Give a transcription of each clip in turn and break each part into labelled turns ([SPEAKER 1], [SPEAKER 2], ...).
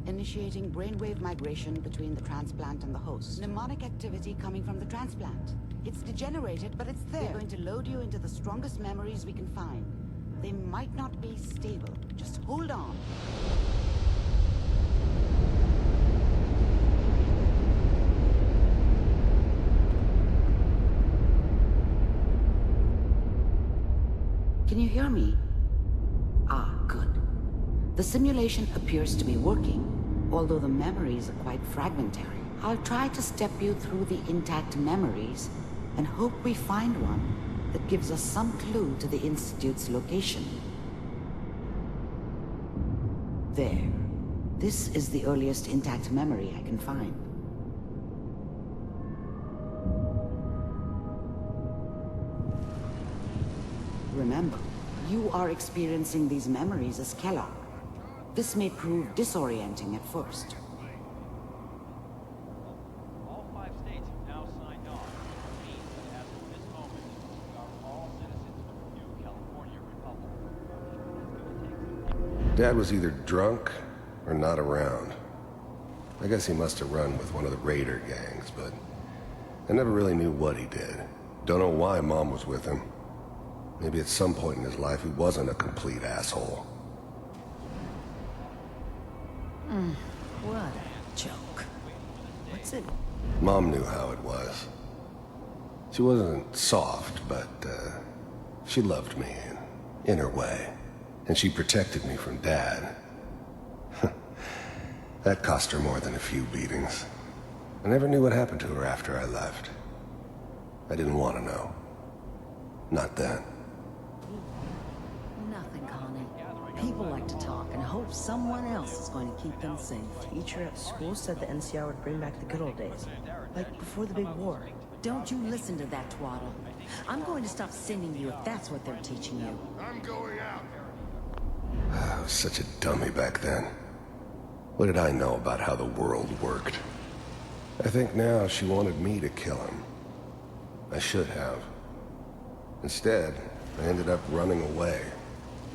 [SPEAKER 1] initiating brainwave migration between the transplant and the host. Mnemonic activity coming from the transplant. It's degenerated, but it's there. We're going to load you into the strongest memories we can find. They might not be stable. Just hold on. Can you hear me? Ah, good. The simulation appears to be working, although the memories are quite fragmentary. I'll try to step you through the intact memories and hope we find one that gives us some clue to the Institute's location. There. This is the earliest intact memory I can find. Remember, you are experiencing these memories as Kellogg. This may prove disorienting at first.
[SPEAKER 2] All 5 states have now signed on, which means that as of this moment, we are all citizens of the new California Republic.
[SPEAKER 3] Dad was either drunk or not around. I guess he must have run with one of the raider gangs, but I never really knew what he did. Don't know why Mom was with him. Maybe at some point in his life he wasn't a complete asshole.
[SPEAKER 4] What a joke. What's it?
[SPEAKER 3] Mom knew how it was. She wasn't soft, but she loved me in her way. And she protected me from Dad. That cost her more than a few beatings. I never knew what happened to her after I left. I didn't want to know. Not then.
[SPEAKER 4] Nothing, Connie. People like to talk and hope someone else is going to keep them safe.
[SPEAKER 5] Teacher at school said the NCR would bring back the good old days. Like before the big war.
[SPEAKER 4] Don't you listen to that twaddle. I'm going to stop sending you if that's what they're teaching you.
[SPEAKER 6] I'm going out.
[SPEAKER 3] I was such a dummy back then. What did I know about how the world worked? I think now she wanted me to kill him. I should have. Instead, I ended up running away.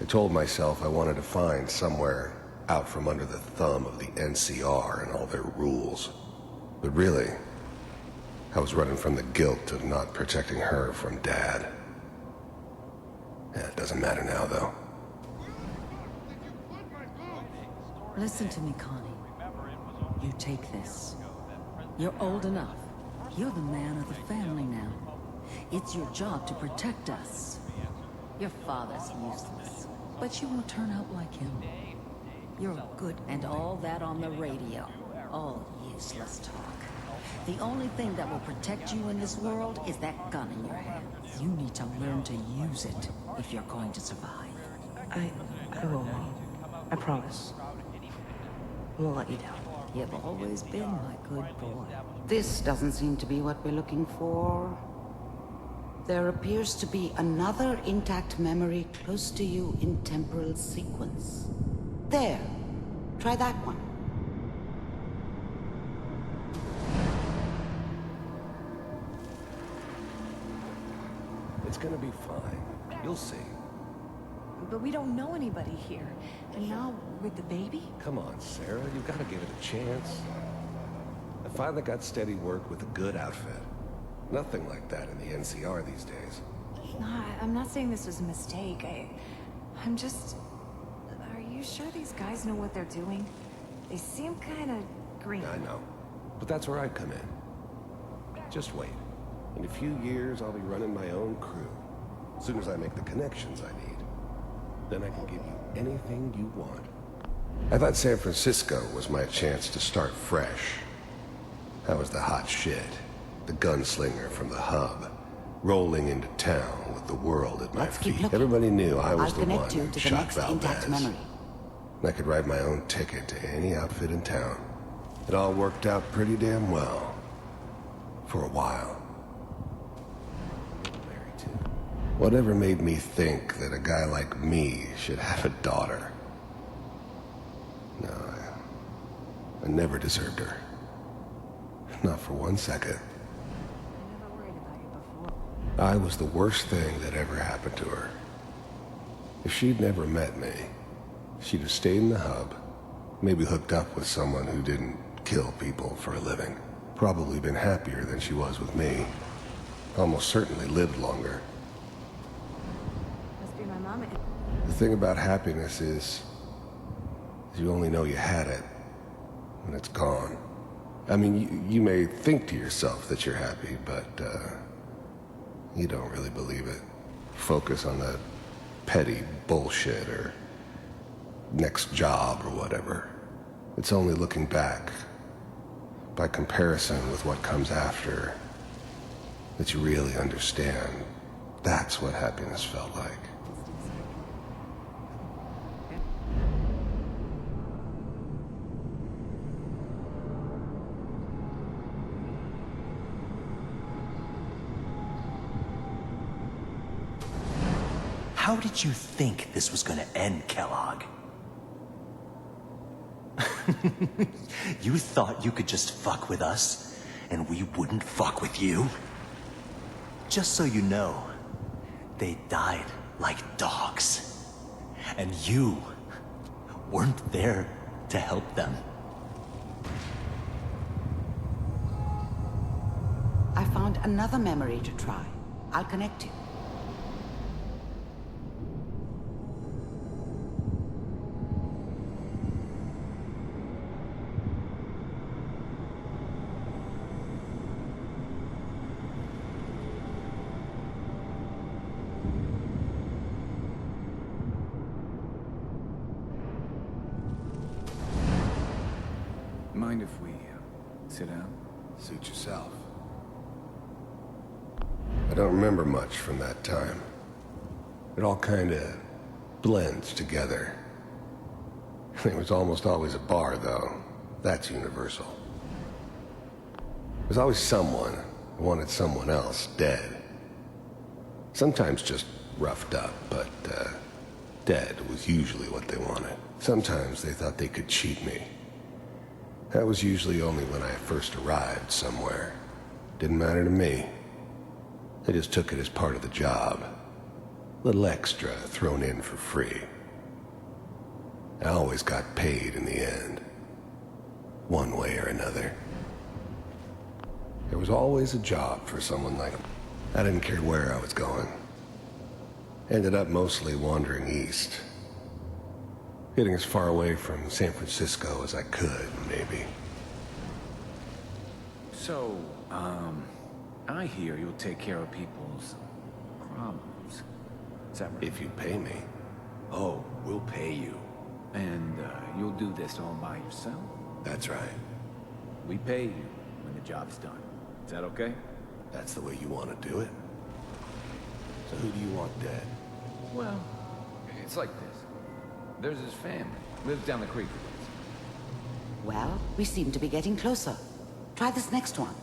[SPEAKER 3] I told myself I wanted to find somewhere out from under the thumb of the NCR and all their rules. But really, I was running from the guilt of not protecting her from Dad. Yeah, it doesn't matter now, though.
[SPEAKER 4] Listen to me, Connie. You take this. You're old enough. You're the man of the family now. It's your job to protect us. Your father's useless, but you won't turn out like him. You're good, and all that on the radio. All useless talk. The only thing that will protect you in this world is that gun in your hand. You need to learn to use it if you're going to survive.
[SPEAKER 5] I will, Mom. I promise. I won't let you down.
[SPEAKER 4] You've always been my good boy.
[SPEAKER 1] This doesn't seem to be what we're looking for. There appears to be another intact memory close to you in temporal sequence. There. Try that one.
[SPEAKER 3] It's gonna be fine. You'll see.
[SPEAKER 7] But we don't know anybody here. And now, with the baby?
[SPEAKER 3] Come on, Sarah. You've got to give it a chance. I finally got steady work with a good outfit. Nothing like that in the NCR these days.
[SPEAKER 7] No, I'm not saying this was a mistake. I'm just... Are you sure these guys know what they're doing? They seem kind of green.
[SPEAKER 3] I know. But that's where I come in. Just wait. In a few years, I'll be running my own crew. As soon as I make the connections I need. Then I can give you anything you want. I thought San Francisco was my chance to start fresh. I was the hot shit. The gunslinger from the hub. Rolling into town with the world at my
[SPEAKER 1] Let's keep
[SPEAKER 3] feet.
[SPEAKER 1] looking.
[SPEAKER 3] Everybody knew I was the one
[SPEAKER 1] I'll connect you
[SPEAKER 3] who
[SPEAKER 1] to the
[SPEAKER 3] shot
[SPEAKER 1] next intact
[SPEAKER 3] Valdez.
[SPEAKER 1] memory.
[SPEAKER 3] I could write my own ticket to any outfit in town. It all worked out pretty damn well. For a while. Married too. Whatever made me think that a guy like me should have a daughter? No, I never deserved her. Not for 1 second.
[SPEAKER 7] I never worried about you before.
[SPEAKER 3] I was the worst thing that ever happened to her. If she'd never met me, she'd have stayed in the hub, Maybe hooked up with someone who didn't kill people for a living. Probably been happier than she was with me. Almost certainly lived longer.
[SPEAKER 7] Must be my mama.
[SPEAKER 3] The thing about happiness is you only know you had it when it's gone. I mean, you may think to yourself that you're happy, but you don't really believe it. Focus on the petty bullshit or next job or whatever. It's only looking back, by comparison with what comes after, that you really understand. That's what happiness felt like.
[SPEAKER 6] How did you think this was gonna end, Kellogg? You thought you could just fuck with us, and we wouldn't fuck with you? Just so you know, they died like dogs. And you weren't there to help them.
[SPEAKER 1] I found another memory to try. I'll connect you.
[SPEAKER 8] Mind if we sit down?
[SPEAKER 3] Suit yourself. I don't remember much from that time. It all kinda blends together. There was almost always a bar, though. That's universal. There's always someone who wanted someone else dead. Sometimes just roughed up, but dead was usually what they wanted. Sometimes they thought they could cheat me. That was usually only when I first arrived somewhere. Didn't matter to me. I just took it as part of the job. Little extra thrown in for free. I always got paid in the end. One way or another. There was always a job for someone like me. I didn't care where I was going. Ended up mostly wandering east. Getting as far away from San Francisco as I could, maybe.
[SPEAKER 8] So, I hear you'll take care of people's problems. Is that right?
[SPEAKER 3] If you pay me.
[SPEAKER 8] Oh, we'll pay you. And, you'll do this all by yourself?
[SPEAKER 3] That's right.
[SPEAKER 8] We pay you when the job's done. Is that okay?
[SPEAKER 3] That's the way you want to do it. So who do you want dead?
[SPEAKER 8] Well, it's like this. There's his family. Lives down the creek a ways.
[SPEAKER 1] Well, we seem to be getting closer. Try this next one.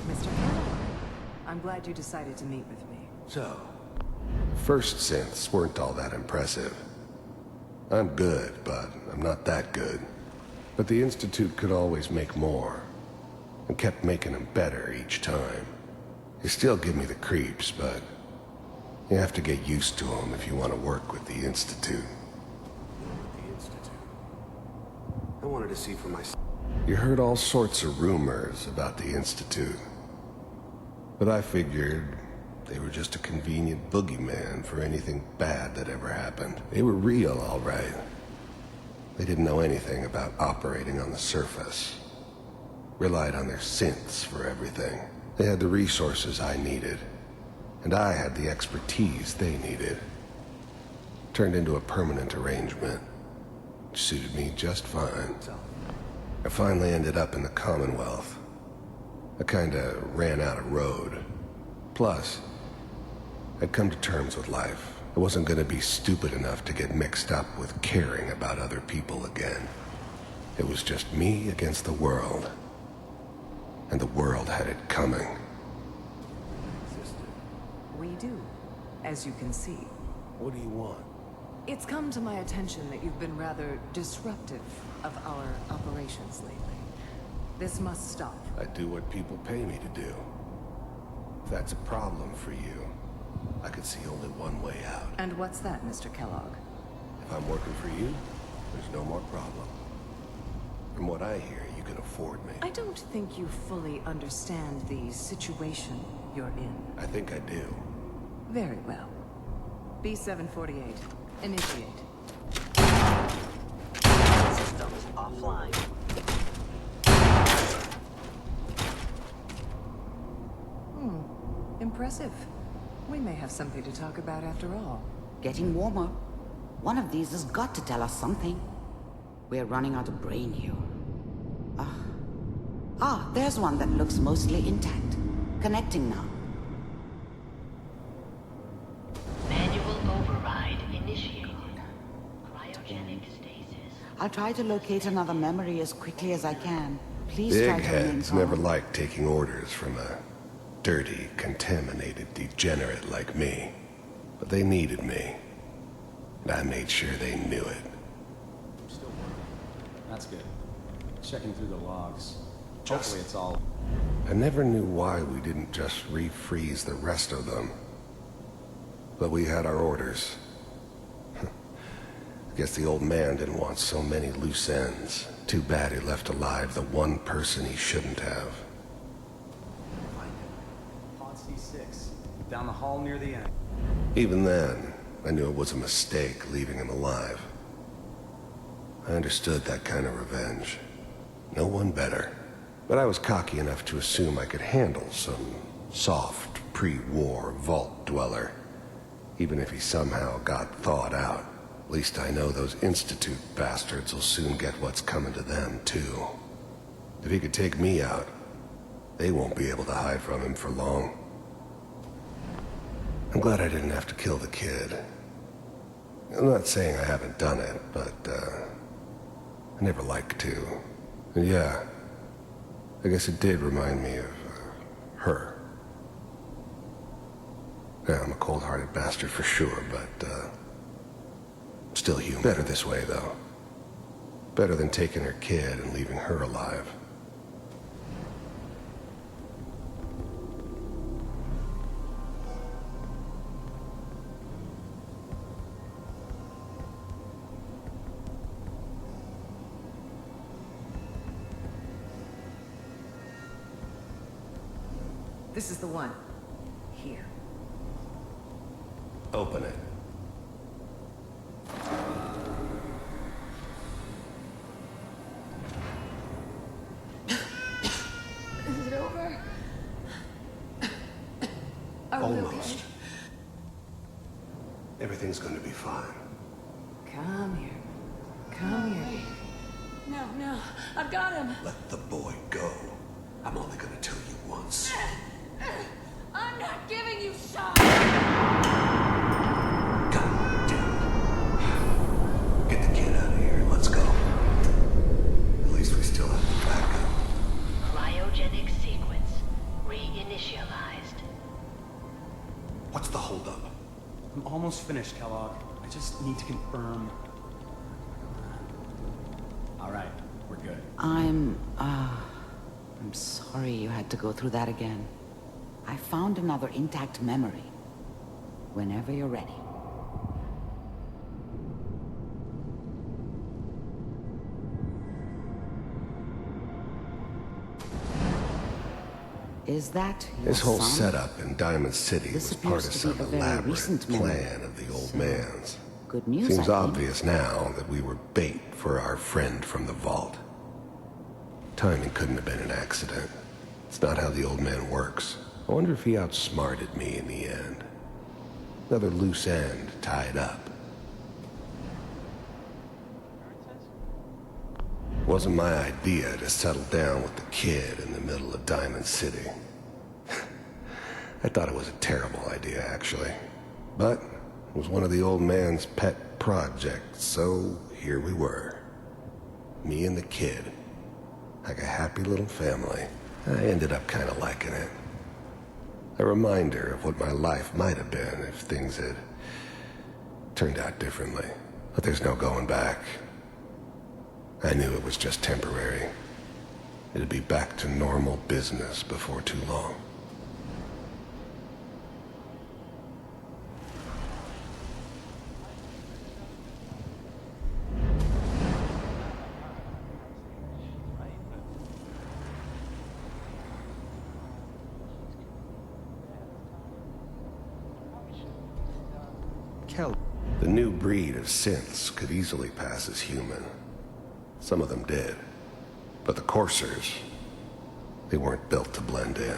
[SPEAKER 4] Mr. Kellogg, I'm glad you decided to meet with me.
[SPEAKER 3] So, first synths weren't all that impressive. I'm good, but I'm not that good. But the Institute could always make more, and kept making them better each time. They still give me the creeps, but you have to get used to them if you want to work with the Institute.
[SPEAKER 9] I wanted to see for myself.
[SPEAKER 3] You heard all sorts of rumors about the Institute. But I figured they were just a convenient boogeyman for anything bad that ever happened. They were real, all right. They didn't know anything about operating on the surface. Relied on their synths for everything. They had the resources I needed. And I had the expertise they needed. Turned into a permanent arrangement. Which suited me just fine. I finally ended up in the Commonwealth. I kinda ran out of road. Plus, I'd come to terms with life. I wasn't gonna be stupid enough to get mixed up with caring about other people again. It was just me against the world. And the world had it coming.
[SPEAKER 4] We do, as you can see.
[SPEAKER 3] What do you want?
[SPEAKER 4] It's come to my attention that you've been rather disruptive of our operations lately. This must stop.
[SPEAKER 3] I do what people pay me to do. If that's a problem for you, I could see only one way out.
[SPEAKER 4] And what's that, Mr. Kellogg?
[SPEAKER 3] If I'm working for you, there's no more problem. From what I hear, you can afford me.
[SPEAKER 4] I don't think you fully understand the situation you're in.
[SPEAKER 3] I think I do.
[SPEAKER 4] Very well. B-748, initiate.
[SPEAKER 6] Systems offline.
[SPEAKER 4] Impressive. We may have something to talk about after all.
[SPEAKER 1] Getting warmer. One of these has got to tell us something. We're running out of brain here. There's one that looks mostly intact. Connecting now.
[SPEAKER 10] Manual override initiated. Cryogenic stasis.
[SPEAKER 1] I'll try to locate another memory as quickly as I can. Please
[SPEAKER 3] Big
[SPEAKER 1] try to remain
[SPEAKER 3] heads
[SPEAKER 1] calm.
[SPEAKER 3] never liked taking orders from a dirty, contaminated degenerate like me. But they needed me. And I made sure they knew it.
[SPEAKER 11] Still working. That's good. Checking through the logs.
[SPEAKER 3] Just-
[SPEAKER 11] Hopefully it's all...
[SPEAKER 3] I never knew why we didn't just refreeze the rest of them. But we had our orders. Guess the old man didn't want so many loose ends. Too bad he left alive the one person he shouldn't have.
[SPEAKER 11] Find it. Pod C6. Down the hall near the end.
[SPEAKER 3] Even then, I knew it was a mistake leaving him alive. I understood that kind of revenge. No one better. But I was cocky enough to assume I could handle some soft, pre-war vault dweller. Even if he somehow got thawed out. At least I know those Institute bastards will soon get what's coming to them, too. If he could take me out, they won't be able to hide from him for long. I'm glad I didn't have to kill the kid. I'm not saying I haven't done it, but, I never liked to. And yeah, I guess it did remind me of, her. Yeah, I'm a cold-hearted bastard for sure, but, still human. Better this way, though. Better than taking her kid and leaving her alive.
[SPEAKER 4] This is the one. Here.
[SPEAKER 3] Open it.
[SPEAKER 7] Is it over?
[SPEAKER 3] Almost. Everything's going to be fine.
[SPEAKER 4] Come here. Come here.
[SPEAKER 7] No, I've got him.
[SPEAKER 3] Let the boy go. I'm only going to tell you once.
[SPEAKER 7] I'm not giving you Shaun.
[SPEAKER 3] God damn it. Get the kid out of here and let's go. At least we still have the backup.
[SPEAKER 10] Cryogenic sequence reinitialized.
[SPEAKER 3] What's the holdup?
[SPEAKER 11] I'm almost finished, Kellogg. I just need to confirm. All right, we're good.
[SPEAKER 1] I'm sorry you had to go through that again. I found another intact memory. Whenever you're ready. Is that your
[SPEAKER 3] This whole
[SPEAKER 1] son?
[SPEAKER 3] setup in Diamond City
[SPEAKER 1] This
[SPEAKER 3] was part
[SPEAKER 1] appears
[SPEAKER 3] of
[SPEAKER 1] to
[SPEAKER 3] some
[SPEAKER 1] be a very
[SPEAKER 3] elaborate
[SPEAKER 1] recent memory.
[SPEAKER 3] plan of the old
[SPEAKER 1] So,
[SPEAKER 3] man's.
[SPEAKER 1] Good news,
[SPEAKER 3] Seems
[SPEAKER 1] I think.
[SPEAKER 3] obvious now that we were bait for our friend from the vault. Timing couldn't have been an accident. It's not how the old man works. I wonder if he outsmarted me in the end. Another loose end tied up. Wasn't my idea to settle down with the kid in the middle of Diamond City. I thought it was a terrible idea, actually. But it was one of the old man's pet projects, so here we were. Me and the kid. Like a happy little family. I ended up kind of liking it. A reminder of what my life might have been if things had turned out differently. But there's no going back. I knew it was just temporary. It'd be back to normal business before too long.
[SPEAKER 6] Kellogg.
[SPEAKER 3] The new breed of synths could easily pass as human. Some of them did. But the coursers, they weren't built to blend in.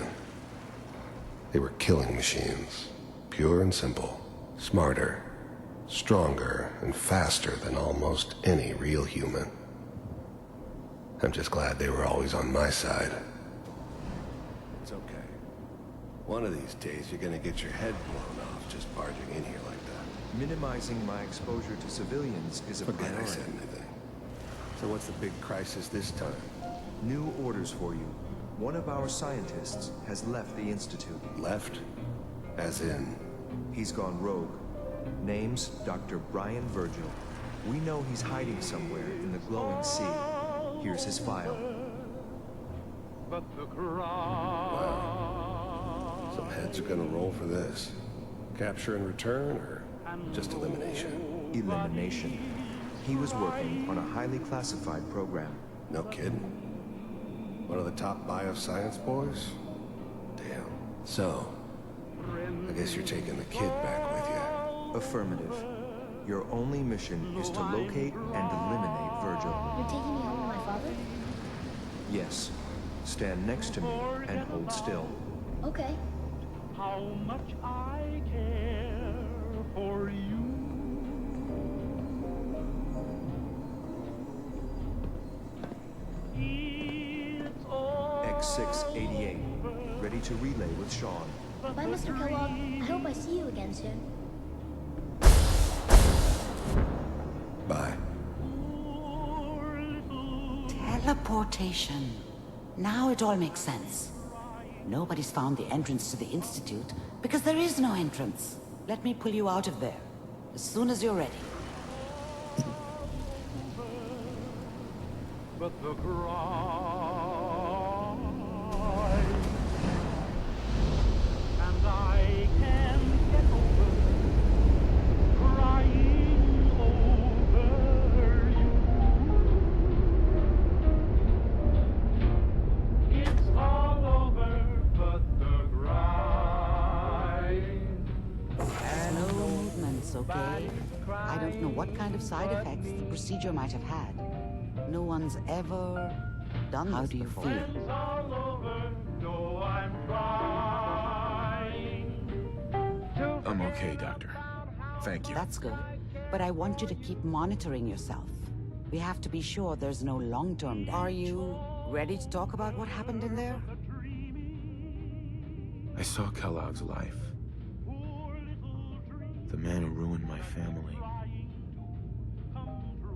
[SPEAKER 3] They were killing machines, pure and simple, smarter, stronger, and faster than almost any real human. I'm just glad they were always on my side. It's okay. One of these days you're gonna get your head blown off just barging in here like that.
[SPEAKER 12] Minimizing my exposure to civilians is a
[SPEAKER 3] Forget I
[SPEAKER 12] priority.
[SPEAKER 3] said anything. So what's the big crisis this time?
[SPEAKER 12] New orders for you. One of our scientists has left the Institute.
[SPEAKER 3] Left? As in?
[SPEAKER 12] He's gone rogue. Name's Dr. Brian Virgil. We know he's hiding somewhere in the glowing sea. Here's his file.
[SPEAKER 3] Wow. Some heads are gonna roll for this. Capture and return, or just elimination?
[SPEAKER 12] Elimination. He was working on a highly classified program.
[SPEAKER 3] No kidding. One of the top bioscience boys? Damn. So, I guess you're taking the kid back with you.
[SPEAKER 12] Affirmative. Your only mission is to locate and eliminate Virgil.
[SPEAKER 13] You're taking me home to my father?
[SPEAKER 12] Yes. Stand next to me and hold still.
[SPEAKER 13] Okay.
[SPEAKER 14] How much I care for you.
[SPEAKER 12] X688. Ready to relay with Shaun.
[SPEAKER 13] Bye, Mr. Kellogg. I hope I see you again soon.
[SPEAKER 3] Bye.
[SPEAKER 1] Teleportation. Now it all makes sense. Nobody's found the entrance to the Institute because there is no entrance. Let me pull you out of there as soon as you're ready.
[SPEAKER 14] But the cry, and I can't get over crying over you. It's all over, but the crying.
[SPEAKER 1] Slow movements, okay? I don't know what kind of side effects the procedure might have had. No one's ever done this. How do you feel?
[SPEAKER 14] It's all over, no, I'm trying to
[SPEAKER 8] I'm okay, Doctor. Thank you.
[SPEAKER 1] That's good. But I want you to keep monitoring yourself. We have to be sure there's no long-term damage. Are you ready to talk about what happened in there?
[SPEAKER 8] I saw Kellogg's life. The man who ruined my family.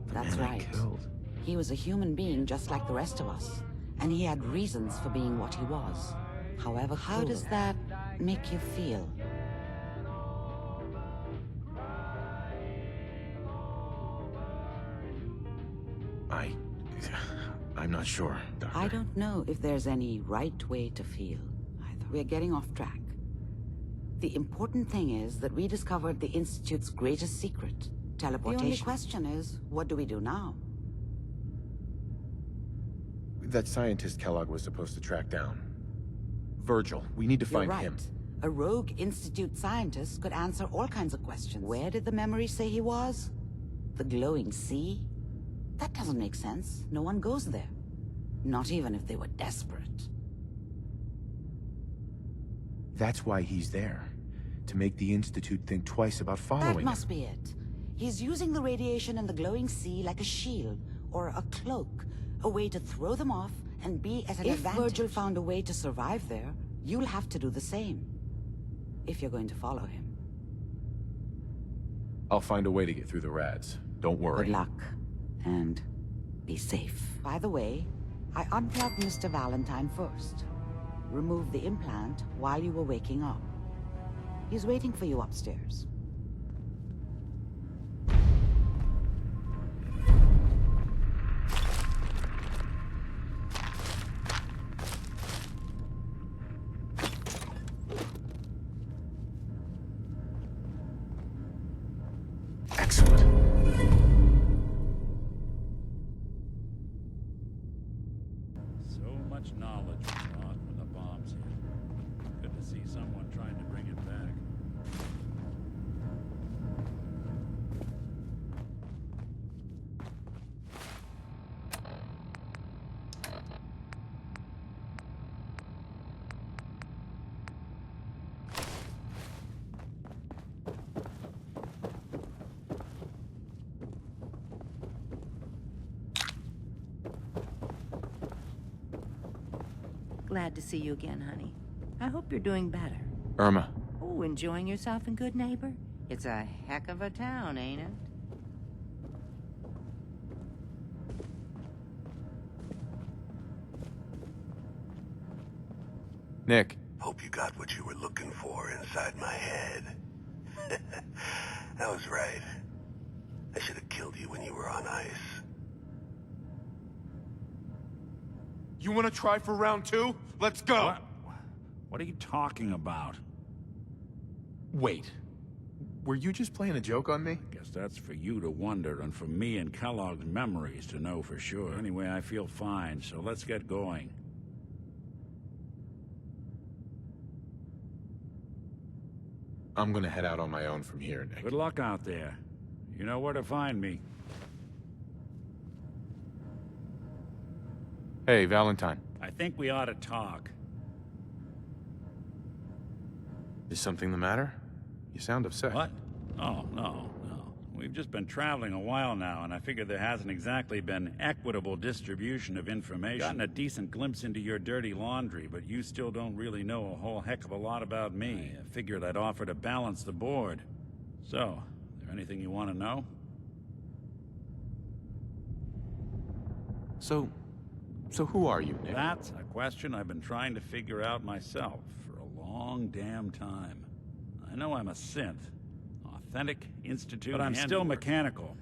[SPEAKER 8] The
[SPEAKER 1] That's
[SPEAKER 8] man
[SPEAKER 1] right.
[SPEAKER 8] I killed.
[SPEAKER 1] He was a human being just like the rest of us, and he had reasons for being what he was. However, how does that make you feel?
[SPEAKER 8] I'm not sure, Doctor.
[SPEAKER 1] I don't know if there's any right way to feel either. We're getting off track. The important thing is that we discovered the Institute's greatest secret, teleportation. The only question is, what do we do now?
[SPEAKER 8] That scientist Kellogg was supposed to track down. Virgil. We need to find
[SPEAKER 1] You're right.
[SPEAKER 8] him.
[SPEAKER 1] A rogue Institute scientist could answer all kinds of questions. Where did the memory say he was? The glowing sea? That doesn't make sense. No one goes there. Not even if they were desperate.
[SPEAKER 8] That's why he's there. To make the Institute think twice about following
[SPEAKER 1] That must
[SPEAKER 8] him.
[SPEAKER 1] be it. He's using the radiation in the glowing sea like a shield or a cloak, a way to throw them off and be at an advantage. If Virgil found a way to survive there, you'll have to do the same. If you're going to follow him.
[SPEAKER 8] I'll find a way to get through the rads. Don't worry.
[SPEAKER 1] Good luck. And be safe. By the way, I unplugged Mr. Valentine first. Removed the implant while you were waking up. He's waiting for you upstairs.
[SPEAKER 8] Excellent.
[SPEAKER 15] So much knowledge was lost when the bombs hit. Good to see someone trying to bring it back.
[SPEAKER 16] Glad to see you again, honey. I hope you're doing better.
[SPEAKER 12] Irma.
[SPEAKER 16] Oh, enjoying yourself in Good Neighbor? It's a heck of a town, ain't it?
[SPEAKER 12] Nick.
[SPEAKER 3] Hope you got what you were looking for inside my head. I was right. I should have killed you when you were on ice.
[SPEAKER 17] You want to try for round 2? Let's go!
[SPEAKER 15] What are you talking about?
[SPEAKER 17] Wait. Were you just playing a joke on me?
[SPEAKER 15] I guess that's for you to wonder, and for me and Kellogg's memories to know for sure. Anyway, I feel fine, so let's get going.
[SPEAKER 17] I'm gonna head out on my own from here, Nick.
[SPEAKER 15] Good luck out there. You know where to find me.
[SPEAKER 17] Hey, Valentine.
[SPEAKER 15] I think we ought to talk.
[SPEAKER 17] Is something the matter? You sound upset.
[SPEAKER 15] What? Oh, no. We've just been traveling a while now, and I figure there hasn't exactly been equitable distribution of information. Gotten a decent glimpse into your dirty laundry, but you still don't really know a whole heck of a lot about me. I figured I'd offer to balance the board. So, is there anything you want to know?
[SPEAKER 17] So who are you, Nick?
[SPEAKER 15] That's a question I've been trying to figure out myself for a long damn time. I know I'm a synth. Authentic Institute, but I'm still mechanical,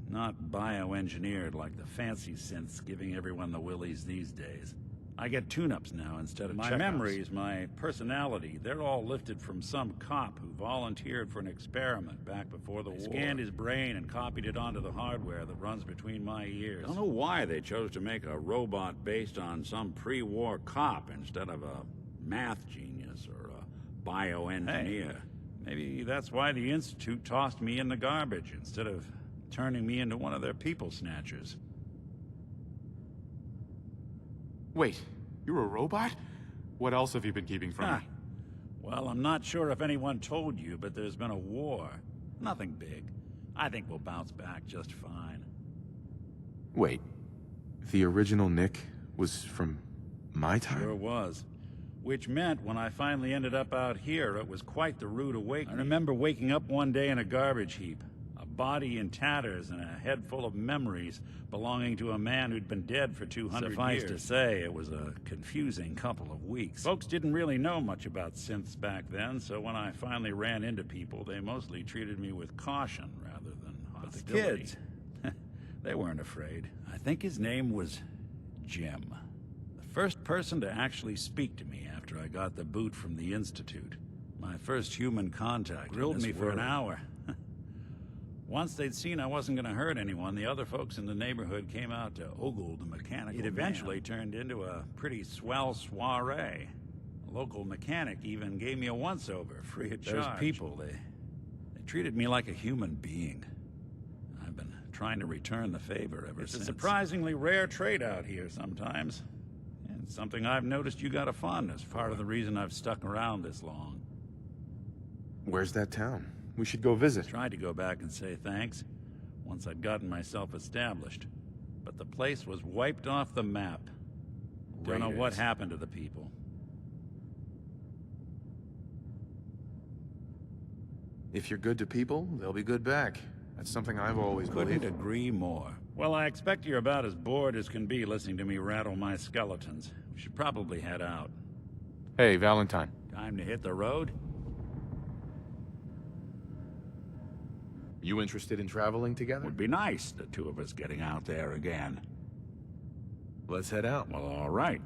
[SPEAKER 15] not bioengineered like the fancy synths giving everyone the willies these days. I get tune-ups now instead of my memories, my personality, they're all lifted from some cop who volunteered for an experiment back before the war. They scanned his brain and copied it onto the hardware that runs between my ears. I don't know why they chose to make a robot based on some pre-war cop instead of a math genius or a bioengineer. Hey. Maybe that's why the Institute tossed me in the garbage instead of turning me into one of their people snatchers.
[SPEAKER 17] Wait, you're a robot? What else have you been keeping from me?
[SPEAKER 15] Well, I'm not sure if anyone told you, but there's been a war. Nothing big. I think we'll bounce back just fine.
[SPEAKER 17] Wait, the original Nick was from my time?
[SPEAKER 15] Sure was. Which meant when I finally ended up out here, it was quite the rude awakening. I remember waking up one day in a garbage heap, a body in tatters and a head full of memories belonging to a man who'd been dead for 200 years. Suffice to say, it was a confusing couple of weeks. Folks didn't really know much about synths back then, so when I finally ran into people, they mostly treated me with caution rather than hostility. But the kids, they weren't afraid. I think his name was Jim. First person to actually speak to me after I got the boot from the Institute. My first human contact. Grilled me for an hour. Once they'd seen I wasn't going to hurt anyone, the other folks in the neighborhood came out to ogle the mechanical It eventually turned into a pretty swell soiree. A local mechanic even gave me a once-over, free of charge. Those people, they treated me like a human being. I've been trying to return the favor ever since. It's a surprisingly rare trait out here sometimes. It's something I've noticed you got a fondness for. Part of the reason I've stuck around this long.
[SPEAKER 17] Where's that town? We should go visit.
[SPEAKER 15] Tried to go back and say thanks, once I'd gotten myself established. But the place was wiped off the map. Don't know what happened to the people.
[SPEAKER 17] If you're good to people, they'll be good back. That's something I've always believed.
[SPEAKER 15] Couldn't agree more. Well, I expect you're about as bored as can be listening to me rattle my skeletons. We should probably head out.
[SPEAKER 17] Hey, Valentine.
[SPEAKER 15] Time to hit the road?
[SPEAKER 17] You interested in traveling together?
[SPEAKER 15] Would be nice, the two of us getting out there again.
[SPEAKER 17] Let's head out.
[SPEAKER 15] Well, all right.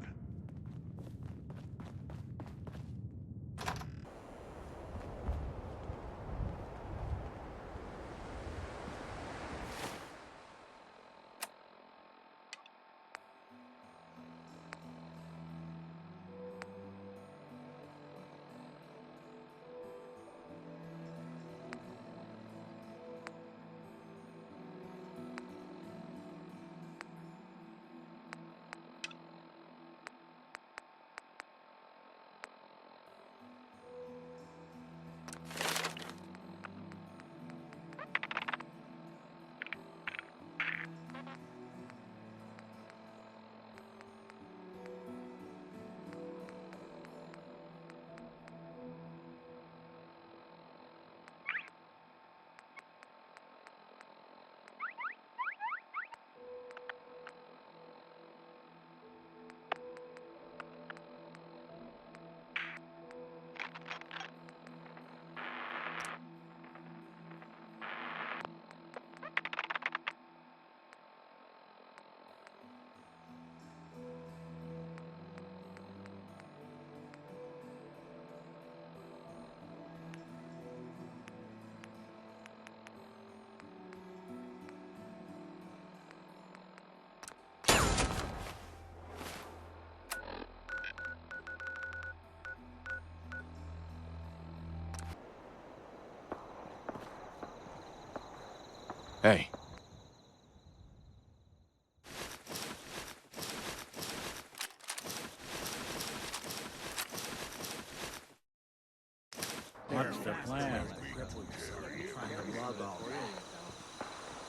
[SPEAKER 15] What's the plan?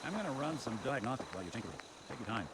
[SPEAKER 15] I'm gonna run some diagnostics while you tinker. Take your time.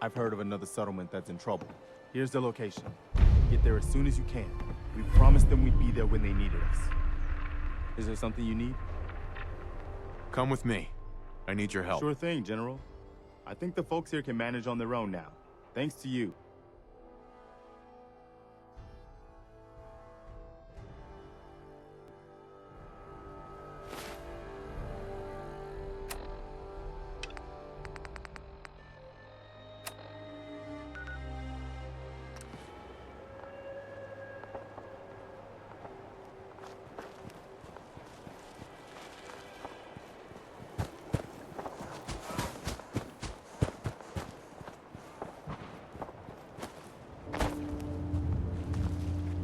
[SPEAKER 18] I've heard of another settlement that's in trouble. Here's the location. Get there as soon as you can. We promised them we'd be there when they needed us. Is there something you need?
[SPEAKER 17] Come with me. I need your help.
[SPEAKER 18] Sure thing, General. I think the folks here can manage on their own now. Thanks to you.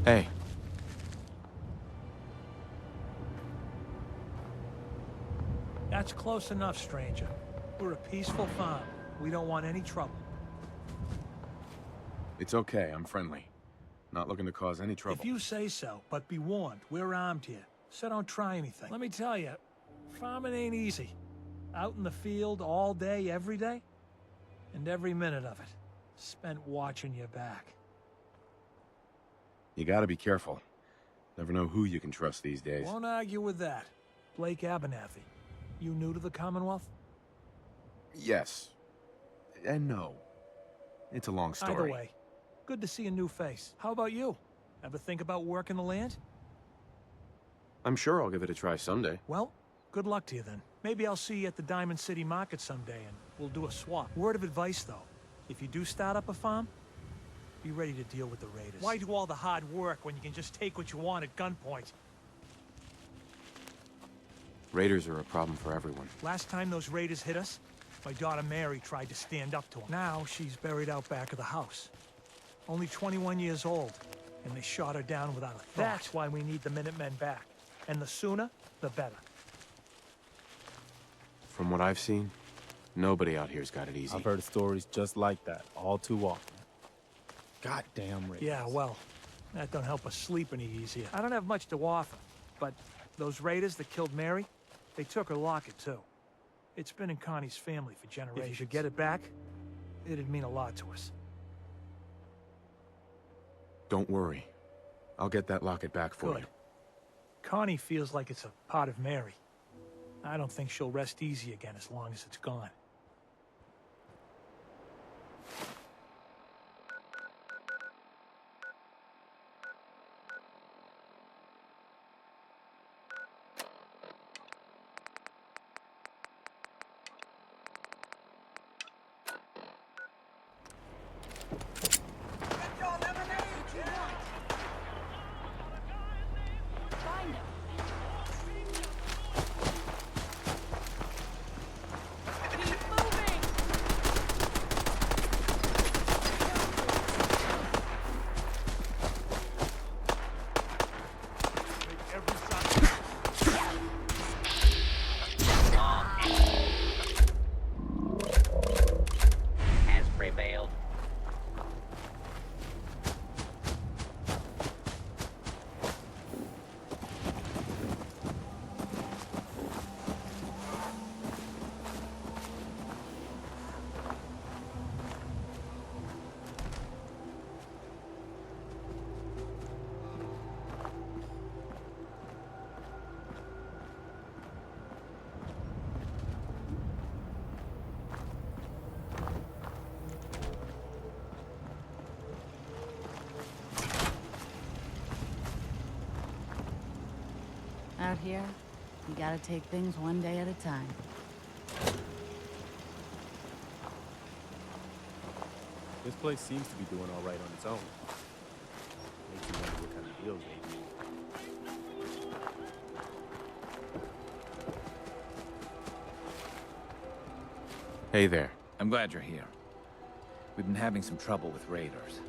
[SPEAKER 17] Hey.
[SPEAKER 19] That's close enough, stranger. We're a peaceful farm. We don't want any trouble.
[SPEAKER 17] It's okay, I'm friendly. Not looking to cause any trouble.
[SPEAKER 19] If you say so, but be warned, we're armed here. So don't try anything. Let me tell you, farming ain't easy. Out in the field all day, every day. And every minute of it spent watching your back.
[SPEAKER 17] You gotta be careful. Never know who you can trust these days.
[SPEAKER 19] Won't argue with that. Blake Abernathy. You new to the Commonwealth?
[SPEAKER 17] Yes. And no. It's a long story.
[SPEAKER 19] Either way, good to see a new face. How about you? Ever think about working the land?
[SPEAKER 17] I'm sure I'll give it a try someday.
[SPEAKER 19] Well, good luck to you then. Maybe I'll see you at the Diamond City Market someday and we'll do a swap. Word of advice though, if you do start up a farm, be ready to deal with the raiders. Why do all the hard work when you can just take what you want at gunpoint?
[SPEAKER 17] Raiders are a problem for everyone.
[SPEAKER 19] Last time those raiders hit us, my daughter Mary tried to stand up to them. Now she's buried out back of the house. Only 21 years old, and they shot her down without a thought. That's why we need the Minutemen back. And the sooner, the better.
[SPEAKER 17] From what I've seen, nobody out here's got it easy.
[SPEAKER 18] I've heard stories just like that all too often. Goddamn raiders.
[SPEAKER 19] Yeah, well, that don't help us sleep any easier. I don't have much to offer, but those raiders that killed Mary, they took her locket too. It's been in Connie's family for generations. If you could get it back, it'd mean a lot to us.
[SPEAKER 17] Don't worry. I'll get that locket back for you.
[SPEAKER 19] Connie feels like it's a part of Mary. I don't think she'll rest easy again as long as it's gone.
[SPEAKER 20] Out here, you gotta take things one day at a time.
[SPEAKER 18] This place seems to be doing all right on its own. Makes you wonder what kind of deals they do.
[SPEAKER 17] Hey there.
[SPEAKER 8] I'm glad you're here. We've been having some trouble with raiders.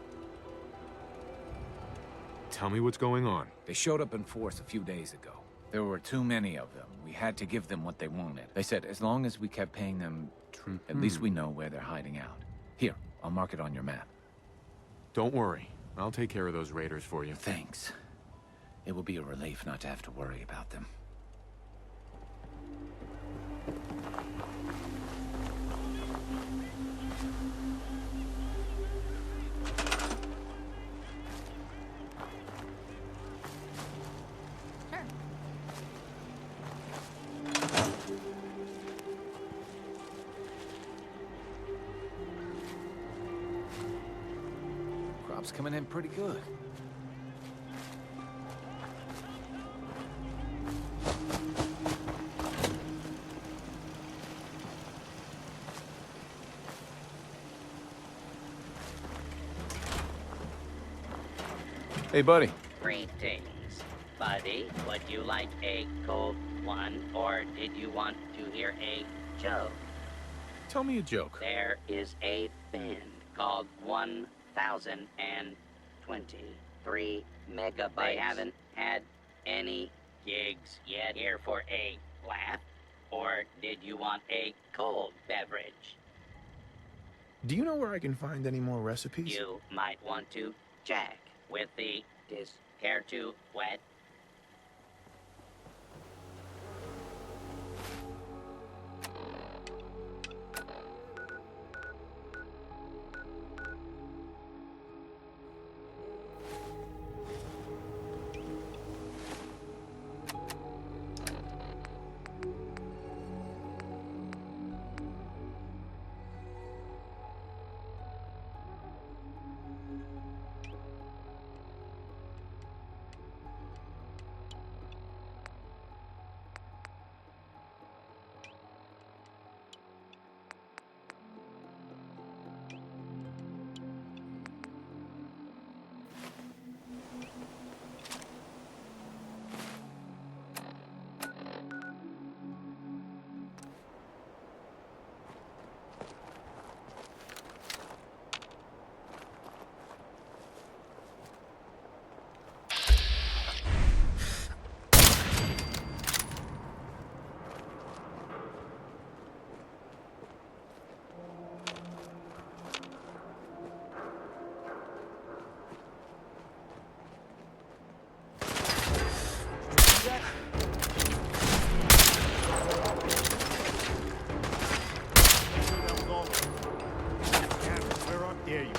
[SPEAKER 17] Tell me what's going on.
[SPEAKER 8] They showed up in force a few days ago. There were too many of them. We had to give them what they wanted. They said as long as we kept paying them, at least we know where they're hiding out. Here, I'll mark it on your map.
[SPEAKER 17] Don't worry. I'll take care of those raiders for you.
[SPEAKER 8] Thanks. It will be a relief not to have to worry about them. Crop's coming in pretty good.
[SPEAKER 17] Hey, buddy.
[SPEAKER 10] Greetings. Buddy, would you like a cold one, or did you want to hear a joke?
[SPEAKER 17] Tell me a joke.
[SPEAKER 10] There is a bin called 1023 megabytes. They haven't had any gigs yet. Here for a laugh, or did you want a cold beverage?
[SPEAKER 17] Do you know where I can find any more recipes?
[SPEAKER 10] You might want to check with the care to wet.
[SPEAKER 18] There you are.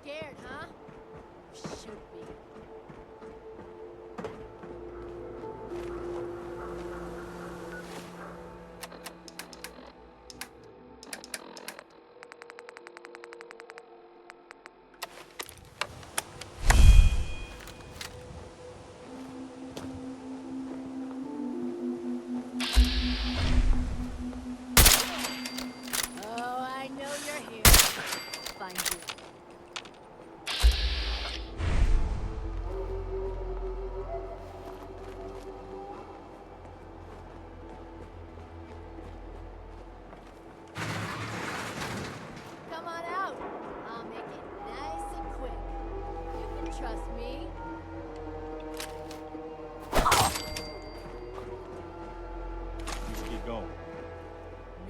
[SPEAKER 20] Scared, huh? Should be. Oh, I know you're here. Find you. Come on out. I'll make it nice and quick. You can trust me.
[SPEAKER 18] You should keep going.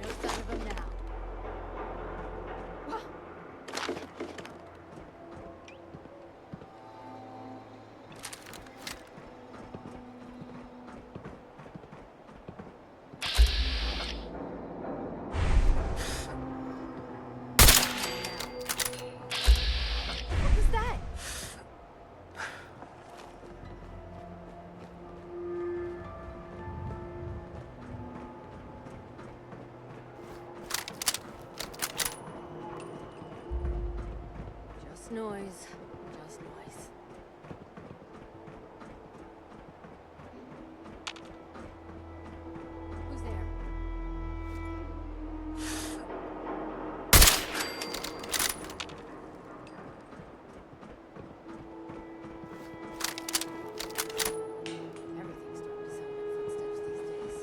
[SPEAKER 20] No sign of him now. What was that? Just noise. Just noise. Who's there? Everything's starting to sound like footsteps these days.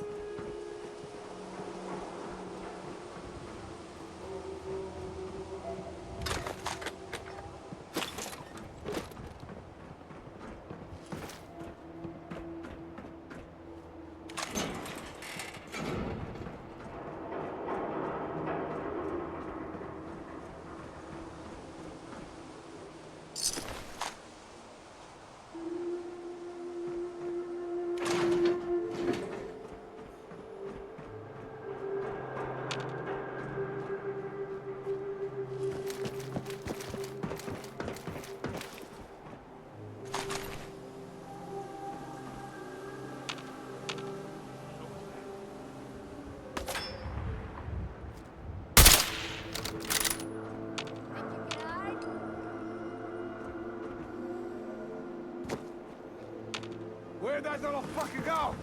[SPEAKER 14] Where'd that little fucker go?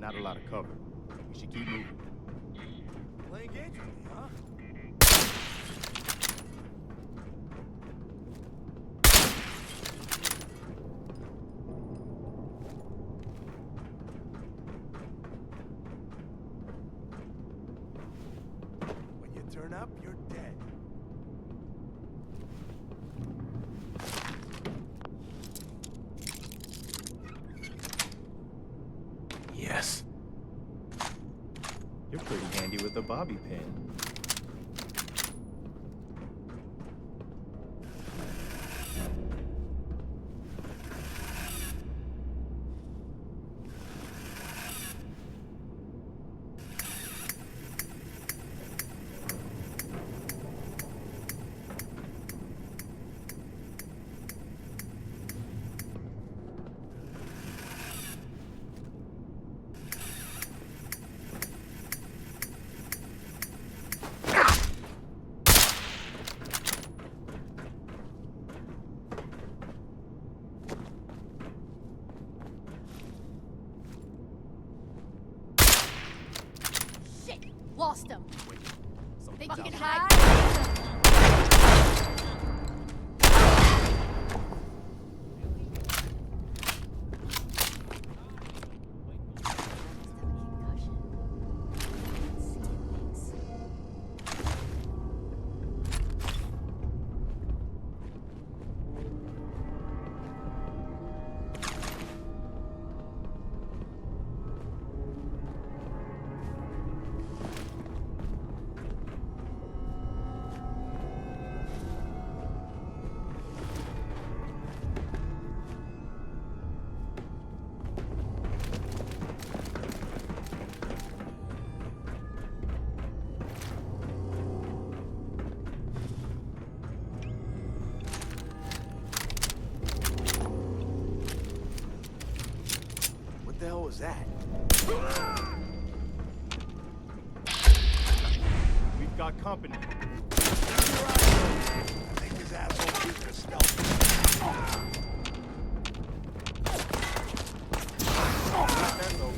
[SPEAKER 18] Not a lot of cover. We should keep moving.
[SPEAKER 14] Playing games with me, huh? When you turn up, you're dead.
[SPEAKER 17] Yes.
[SPEAKER 18] You're pretty handy with a bobby pin.
[SPEAKER 20] Lost him. Think you can hide?
[SPEAKER 14] was that?
[SPEAKER 18] We've got company.
[SPEAKER 14] I think this asshole used a stealth.
[SPEAKER 18] That's over.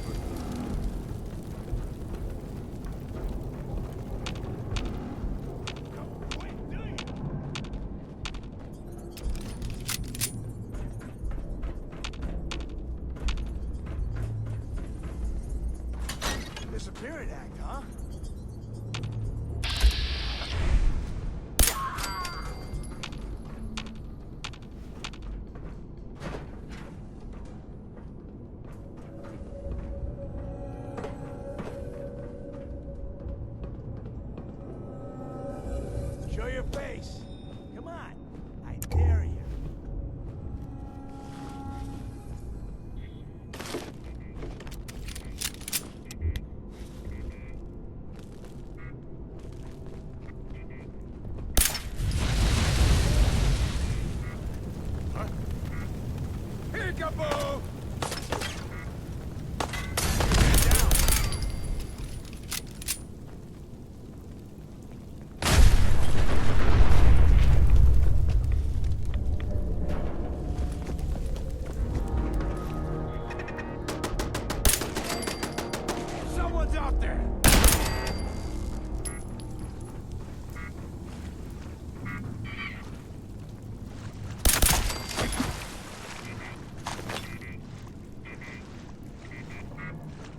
[SPEAKER 14] Disappearing act, huh? Show your face. Come on. I dare you. Peekaboo! Someone's out there!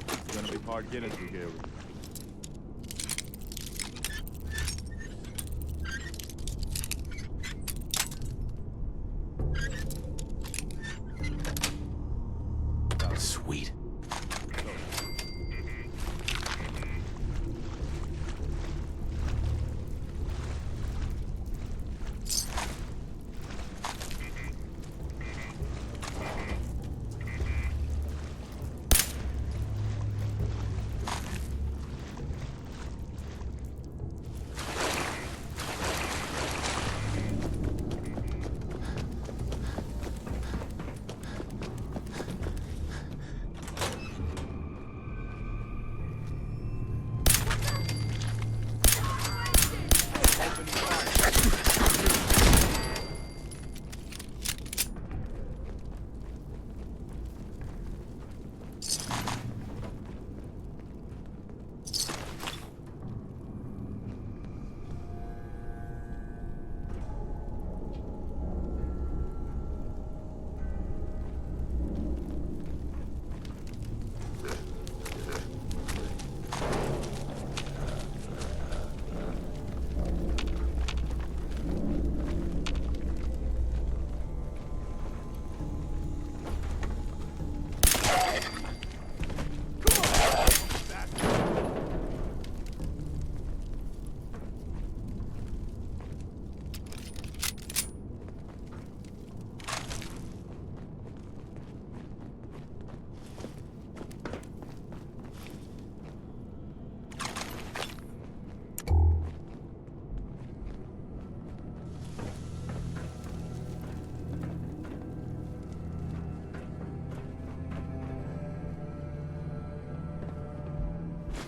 [SPEAKER 18] It's gonna be hard getting through here.
[SPEAKER 6] Sweet.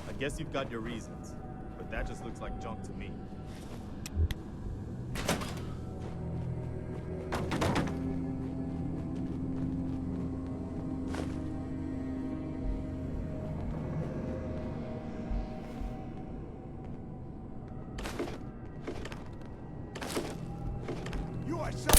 [SPEAKER 18] I guess you've got your reasons, but that just looks like junk to me.
[SPEAKER 14] You are so...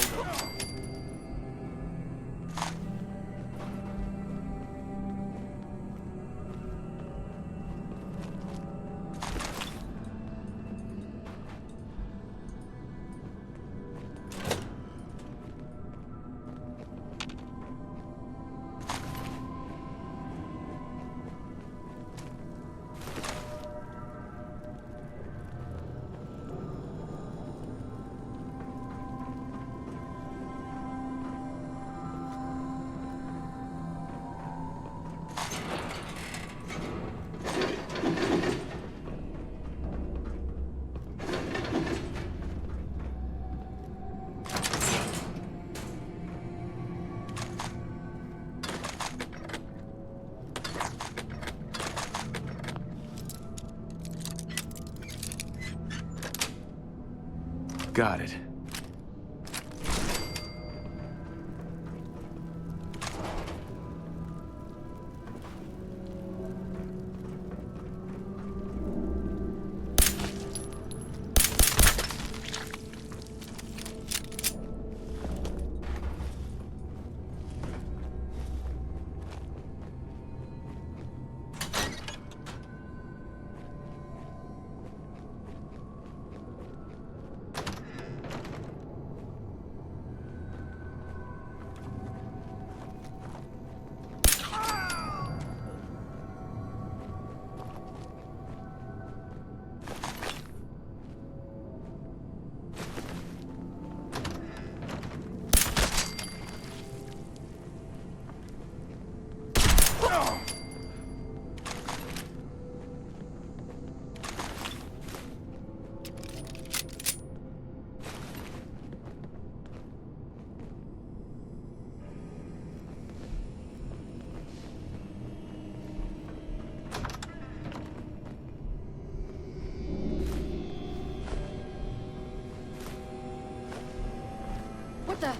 [SPEAKER 17] Got it.
[SPEAKER 20] What the?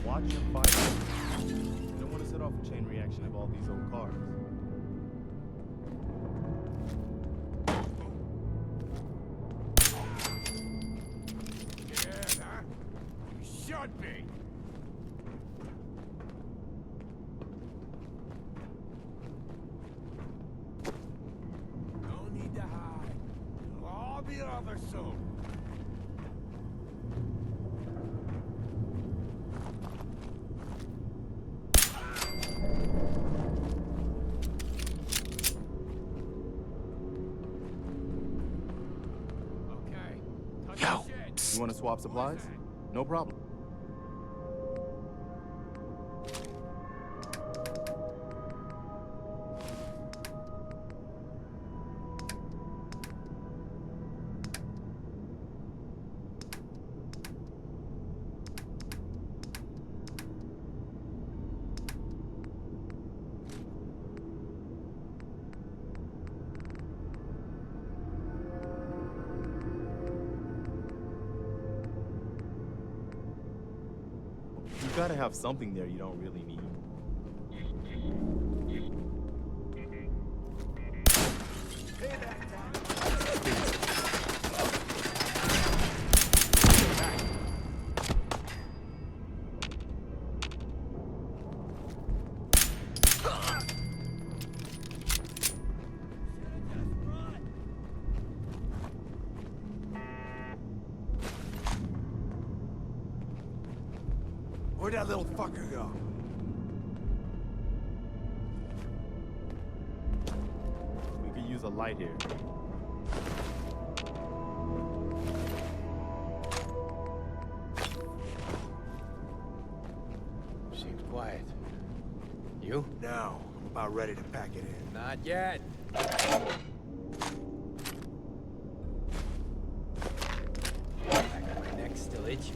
[SPEAKER 18] Watch and fire. You don't want to set off a chain reaction of all these old cars.
[SPEAKER 14] Scared, huh? You should be. No need to hide. It'll all be over soon.
[SPEAKER 18] You want to swap supplies? No problem. You gotta have something there you don't really need.
[SPEAKER 14] Where'd that little fucker go?
[SPEAKER 18] We could use a light here.
[SPEAKER 14] Seems quiet. You? No. I'm about ready to pack it in.
[SPEAKER 21] Not yet. My neck's still itchy.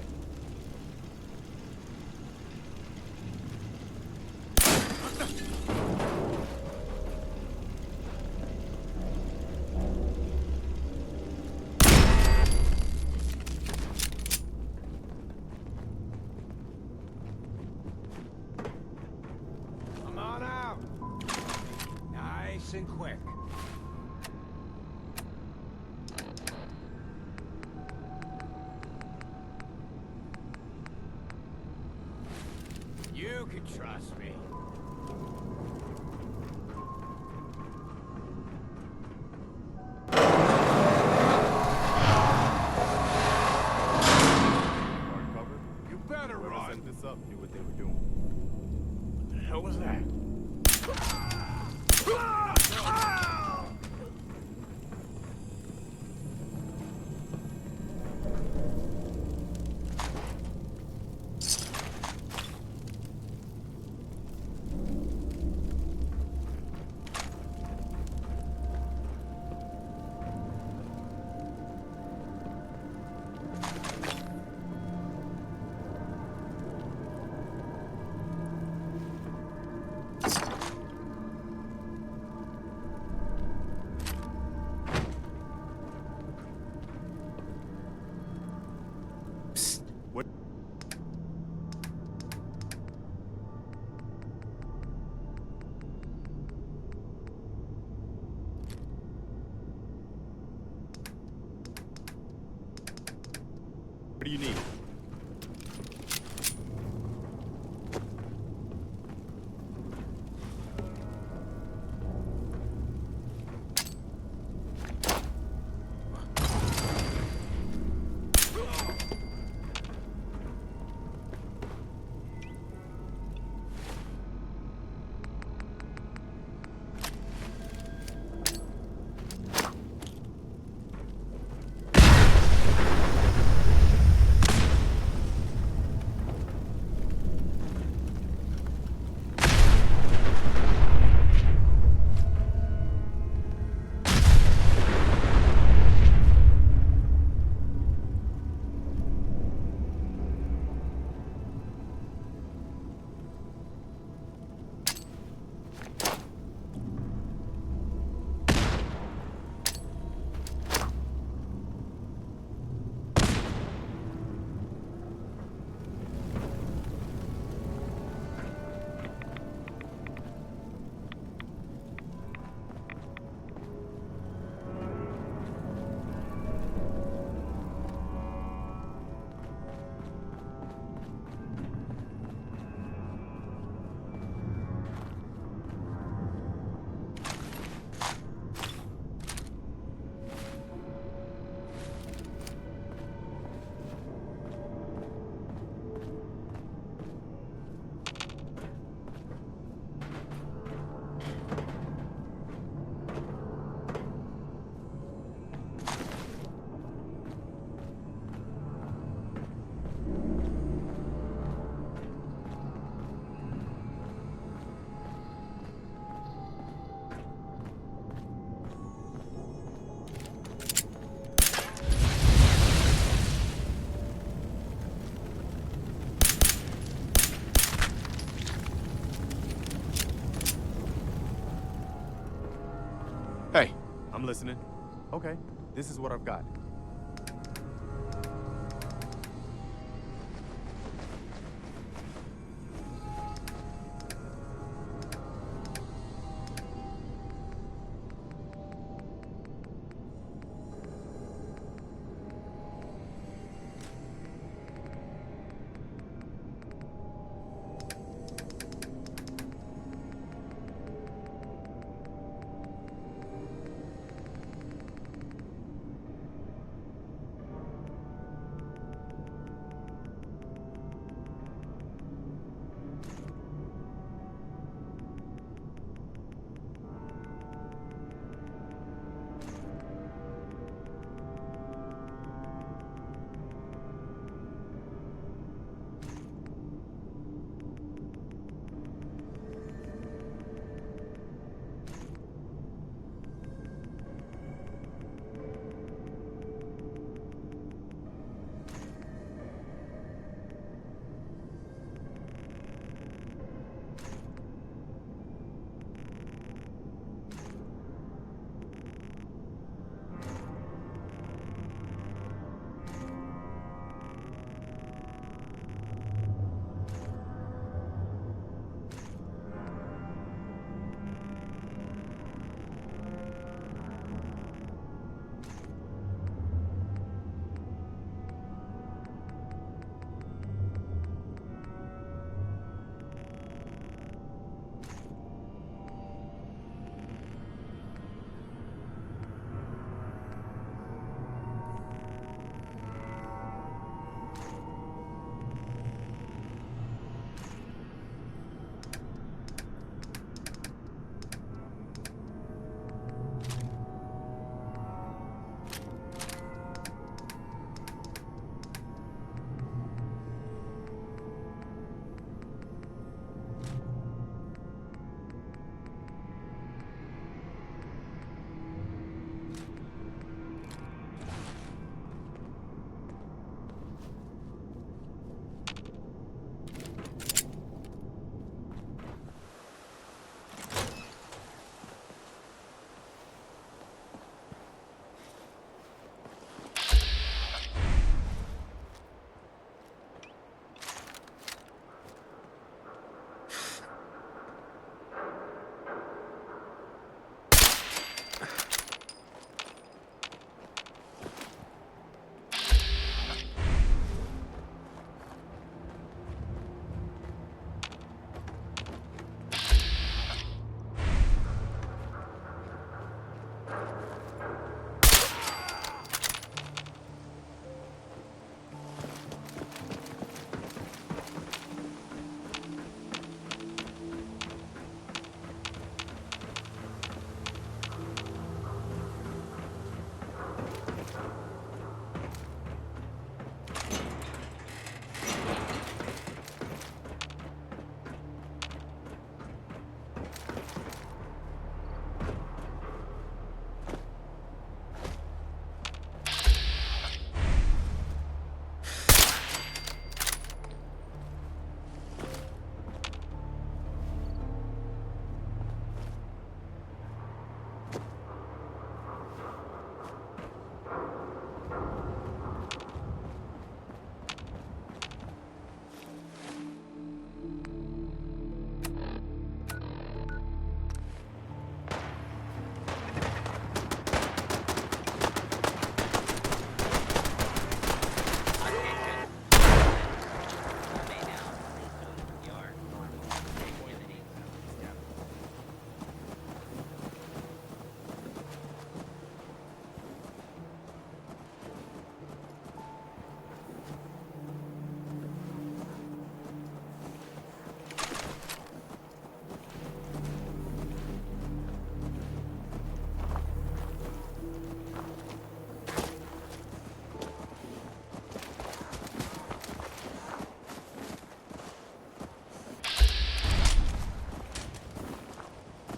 [SPEAKER 14] out. Nice and quick. You can trust me.
[SPEAKER 18] You better run. Set this up, knew what they were doing.
[SPEAKER 14] What the hell was that?
[SPEAKER 18] What do you need?
[SPEAKER 17] Hey.
[SPEAKER 18] I'm listening. Okay, this is what I've got.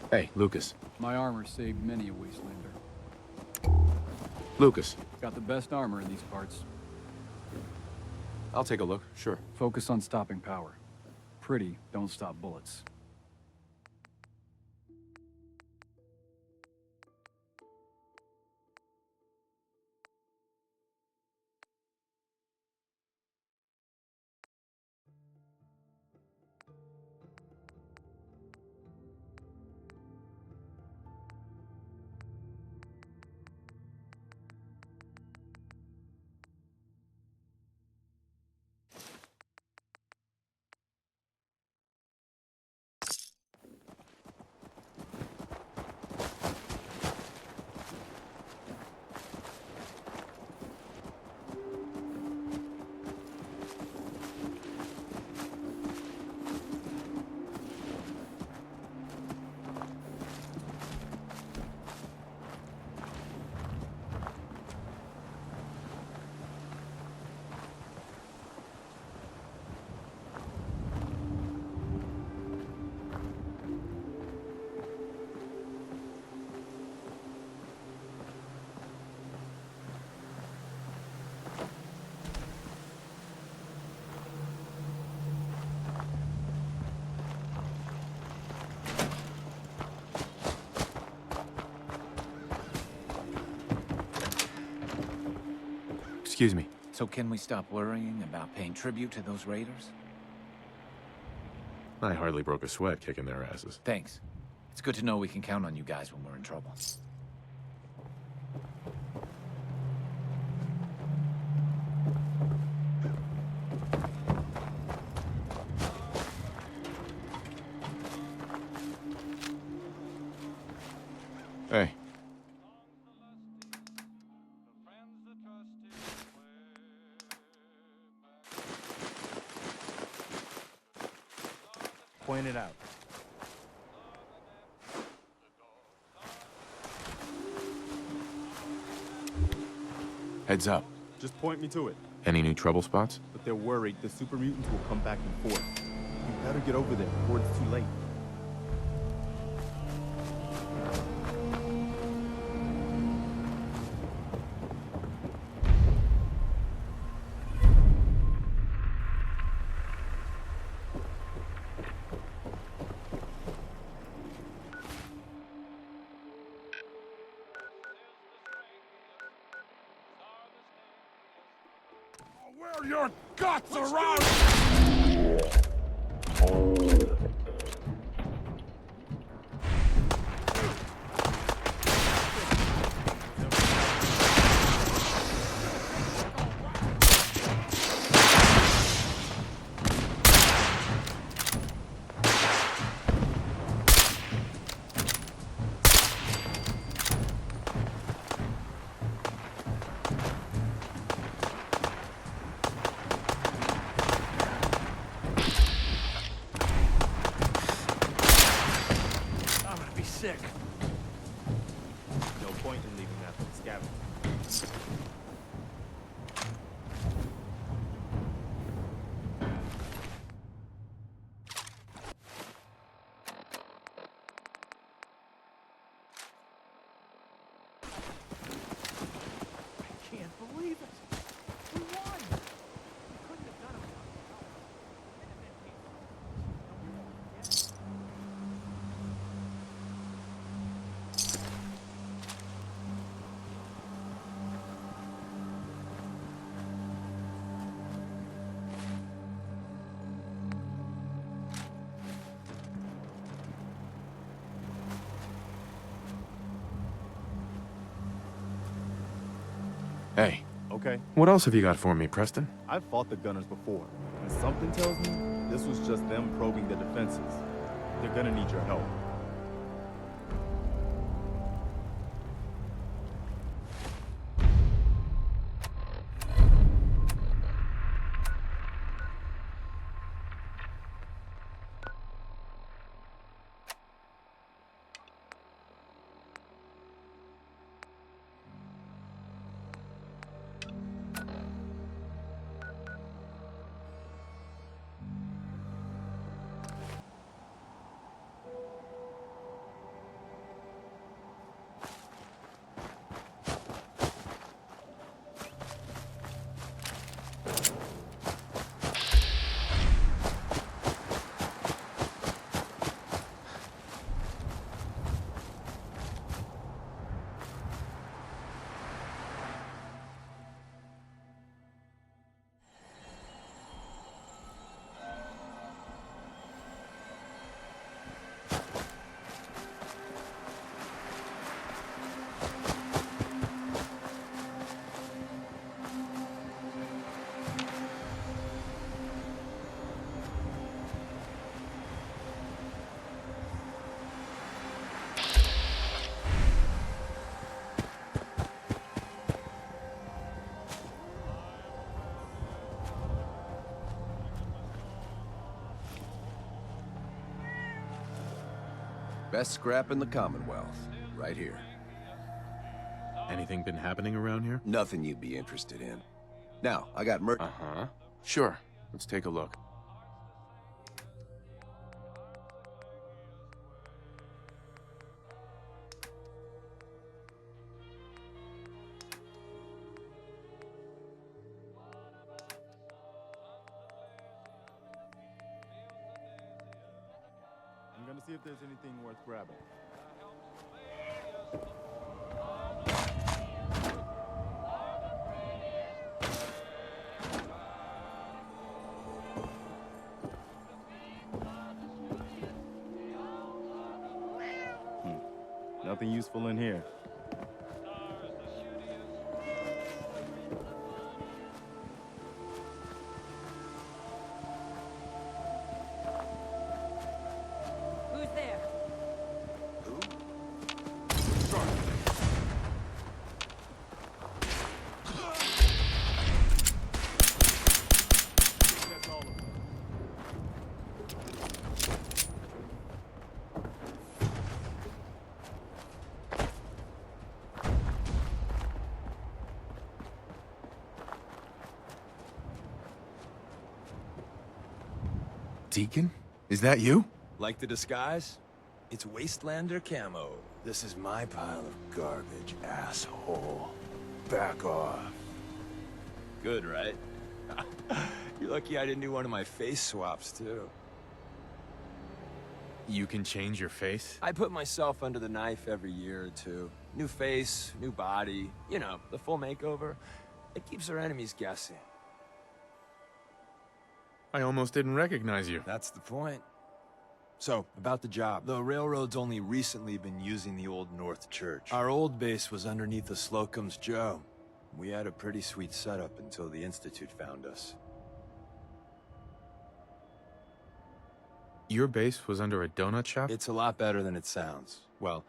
[SPEAKER 17] Hey, Lucas.
[SPEAKER 21] My armor saved many a Wastelander.
[SPEAKER 17] Lucas.
[SPEAKER 21] Got the best armor in these parts.
[SPEAKER 17] I'll take a look, sure.
[SPEAKER 21] Focus on stopping power. Pretty don't stop bullets.
[SPEAKER 17] Excuse me.
[SPEAKER 8] So can we stop worrying about paying tribute to those raiders?
[SPEAKER 17] I hardly broke a sweat kicking their asses.
[SPEAKER 8] Thanks. It's good to know we can count on you guys when we're in trouble.
[SPEAKER 17] Hey.
[SPEAKER 18] Point it out.
[SPEAKER 17] Heads up.
[SPEAKER 18] Just point me to it.
[SPEAKER 17] Any new trouble spots?
[SPEAKER 18] But they're worried the super mutants will come back in force. You better get over there before it's too late.
[SPEAKER 14] Wear your guts around!
[SPEAKER 19] Sick.
[SPEAKER 18] No point in leaving that for the scavengers.
[SPEAKER 19] I can't believe it. We won. We couldn't have done it without
[SPEAKER 17] Hey.
[SPEAKER 18] Okay.
[SPEAKER 17] What else have you got for me, Preston?
[SPEAKER 18] I've fought the gunners before, and something tells me this was just them probing their defenses. They're gonna need your help.
[SPEAKER 2] Best scrap in the Commonwealth. Right here.
[SPEAKER 17] Anything been happening around here?
[SPEAKER 2] Nothing you'd be interested in. Now, I got
[SPEAKER 17] Uh-huh. Sure. Let's take a look.
[SPEAKER 18] I'm gonna see if there's anything worth grabbing. Nothing useful in here.
[SPEAKER 4] Who's there?
[SPEAKER 17] Deacon? Is that you?
[SPEAKER 22] Like the disguise? It's Wastelander camo. This is my pile of garbage, asshole. Back off. Good, right? You're lucky I didn't do one of my face swaps, too.
[SPEAKER 17] You can change your face?
[SPEAKER 22] I put myself under the knife every year or two. New face, new body. You know, the full makeover. It keeps our enemies guessing.
[SPEAKER 17] I almost didn't recognize you.
[SPEAKER 22] That's the point. So, about the job. The railroad's only recently been using the Old North Church. Our old base was underneath the Slocum's Joe. We had a pretty sweet setup until the Institute found us.
[SPEAKER 17] Your base was under a donut shop?
[SPEAKER 22] It's a lot better than it sounds. Well,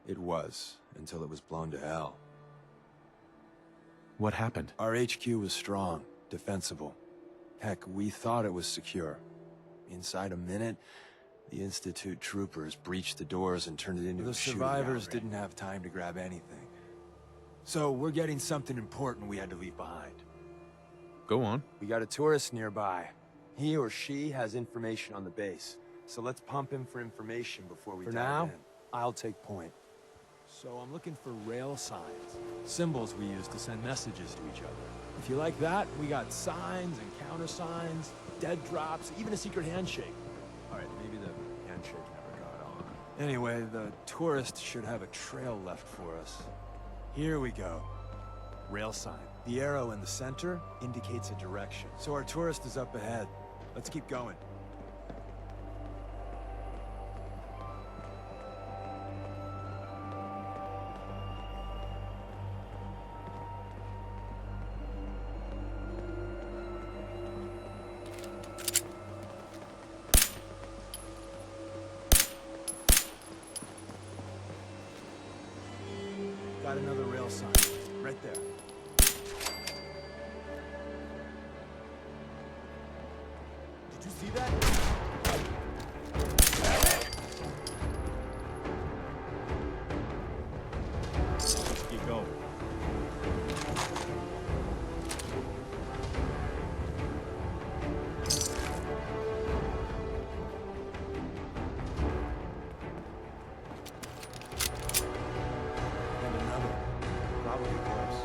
[SPEAKER 22] it was, until it was blown to hell.
[SPEAKER 17] What happened?
[SPEAKER 22] Our HQ was strong, defensible. Heck, we thought it was secure. Inside a minute, the Institute troopers breached the doors and turned it into a shooting. The survivors didn't have time to grab anything. So we're getting something important we had to leave behind.
[SPEAKER 17] Go on.
[SPEAKER 22] We got a tourist nearby. He or she has information on the base. So let's pump him for information before we dive in. For now, I'll take point. So I'm looking for rail signs. Symbols we use to send messages to each other. If you like that, we got signs and countersigns, dead drops, even a secret handshake. Alright, maybe the handshake never got on. Anyway, the tourist should have a trail left for us. Here we go. Rail sign. The arrow in the center indicates a direction. So our tourist is up ahead. Let's keep going. Got another rail sign. Right there. Did you see that? Keep going. And another. Probably close.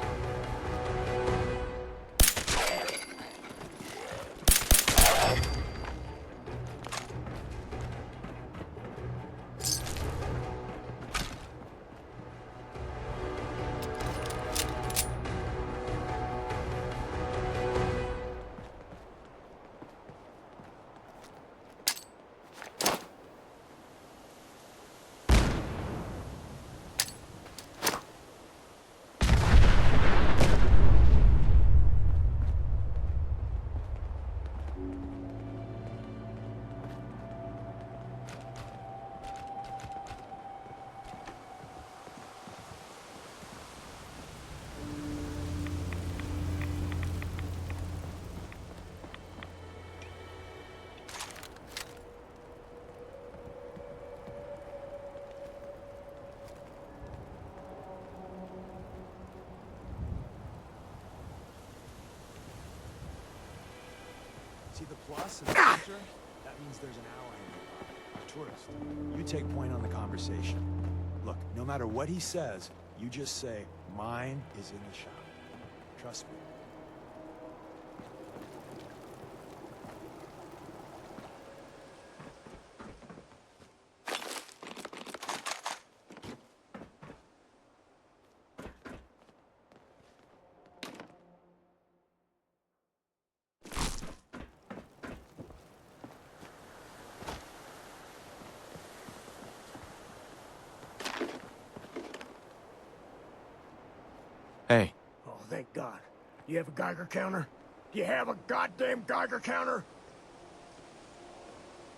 [SPEAKER 22] the plus in the center, that means there's an ally nearby, a tourist. You take point on the conversation. Look, no matter what he says, you just say, mine is in the shop. Trust me.
[SPEAKER 17] Hey.
[SPEAKER 14] Oh, thank God. You have a Geiger counter? Do you have a goddamn Geiger counter?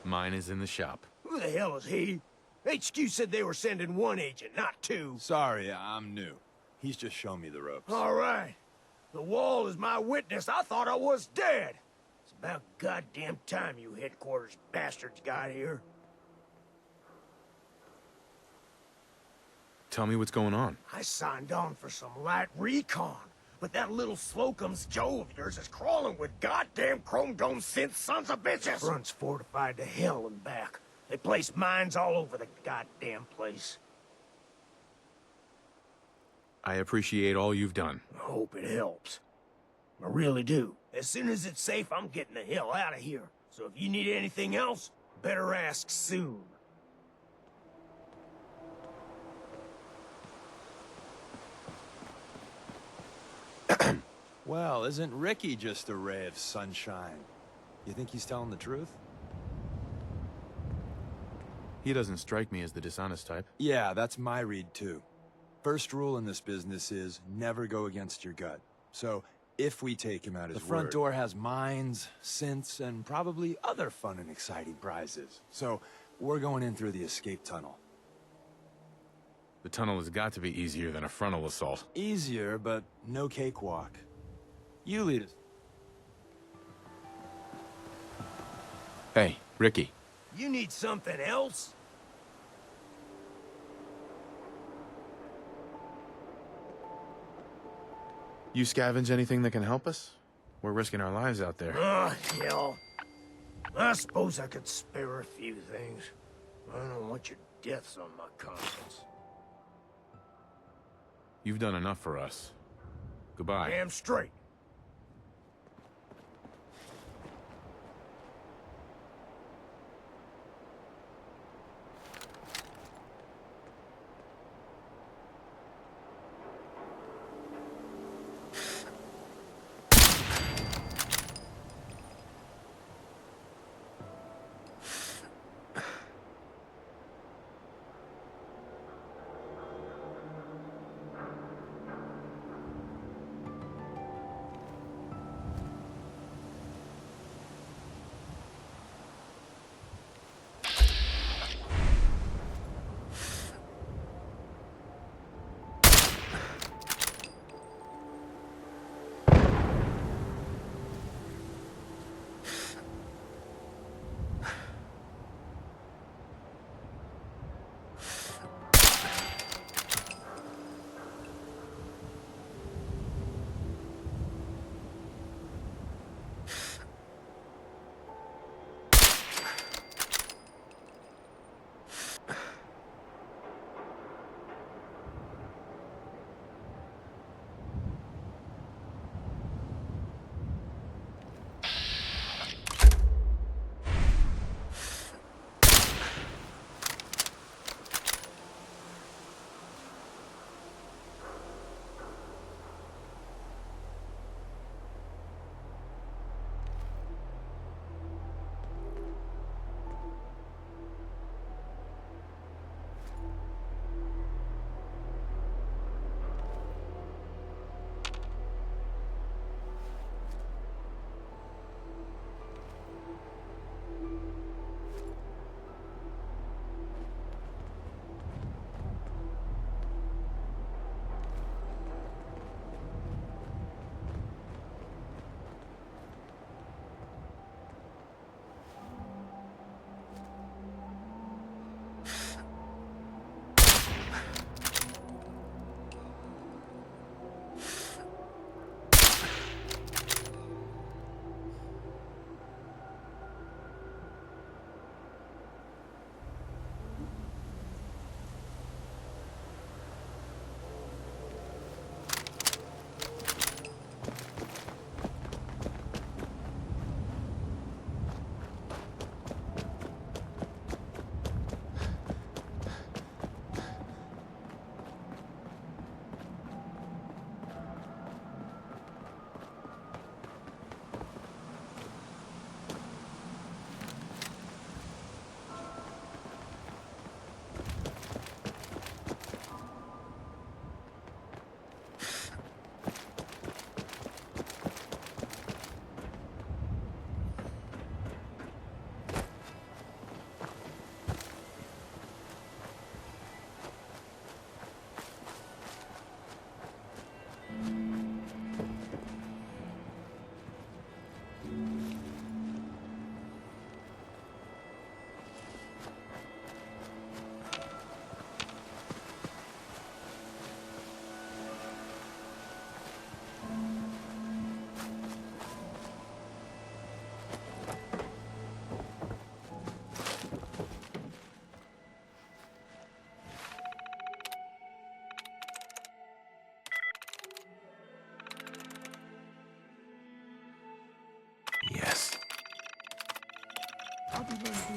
[SPEAKER 17] Mine is in the shop.
[SPEAKER 14] Who the hell is he? HQ said they were sending one agent, not two.
[SPEAKER 22] Sorry, I'm new. He's just showing me the ropes.
[SPEAKER 14] All right. The wall is my witness. I thought I was dead. It's about goddamn time you headquarters bastards got here.
[SPEAKER 17] Tell me what's going on.
[SPEAKER 14] I signed on for some light recon, but that little Slocum's Joe of yours is crawling with goddamn chrome dome synth sons of bitches. Front's fortified to hell and back. They place mines all over the goddamn place.
[SPEAKER 17] I appreciate all you've done.
[SPEAKER 14] I hope it helps. I really do. As soon as it's safe, I'm getting the hell out of here. So if you need anything else, better ask soon.
[SPEAKER 22] Well, isn't Ricky just a ray of sunshine? You think he's telling the truth?
[SPEAKER 17] He doesn't strike me as the dishonest type.
[SPEAKER 22] Yeah, that's my read too. First rule in this business is never go against your gut. So, if we take him at his word... The front door has mines, synths, and probably other fun and exciting prizes. So, we're going in through the escape tunnel.
[SPEAKER 17] The tunnel has got to be easier than a frontal assault.
[SPEAKER 22] Easier, but no cakewalk. You lead us.
[SPEAKER 17] Hey, Ricky.
[SPEAKER 14] You need something else?
[SPEAKER 17] You scavenge anything that can help us? We're risking our lives out there.
[SPEAKER 14] Oh, hell. I suppose I could spare a few things. I don't want your deaths on my conscience.
[SPEAKER 17] You've done enough for us. Goodbye.
[SPEAKER 14] Damn straight.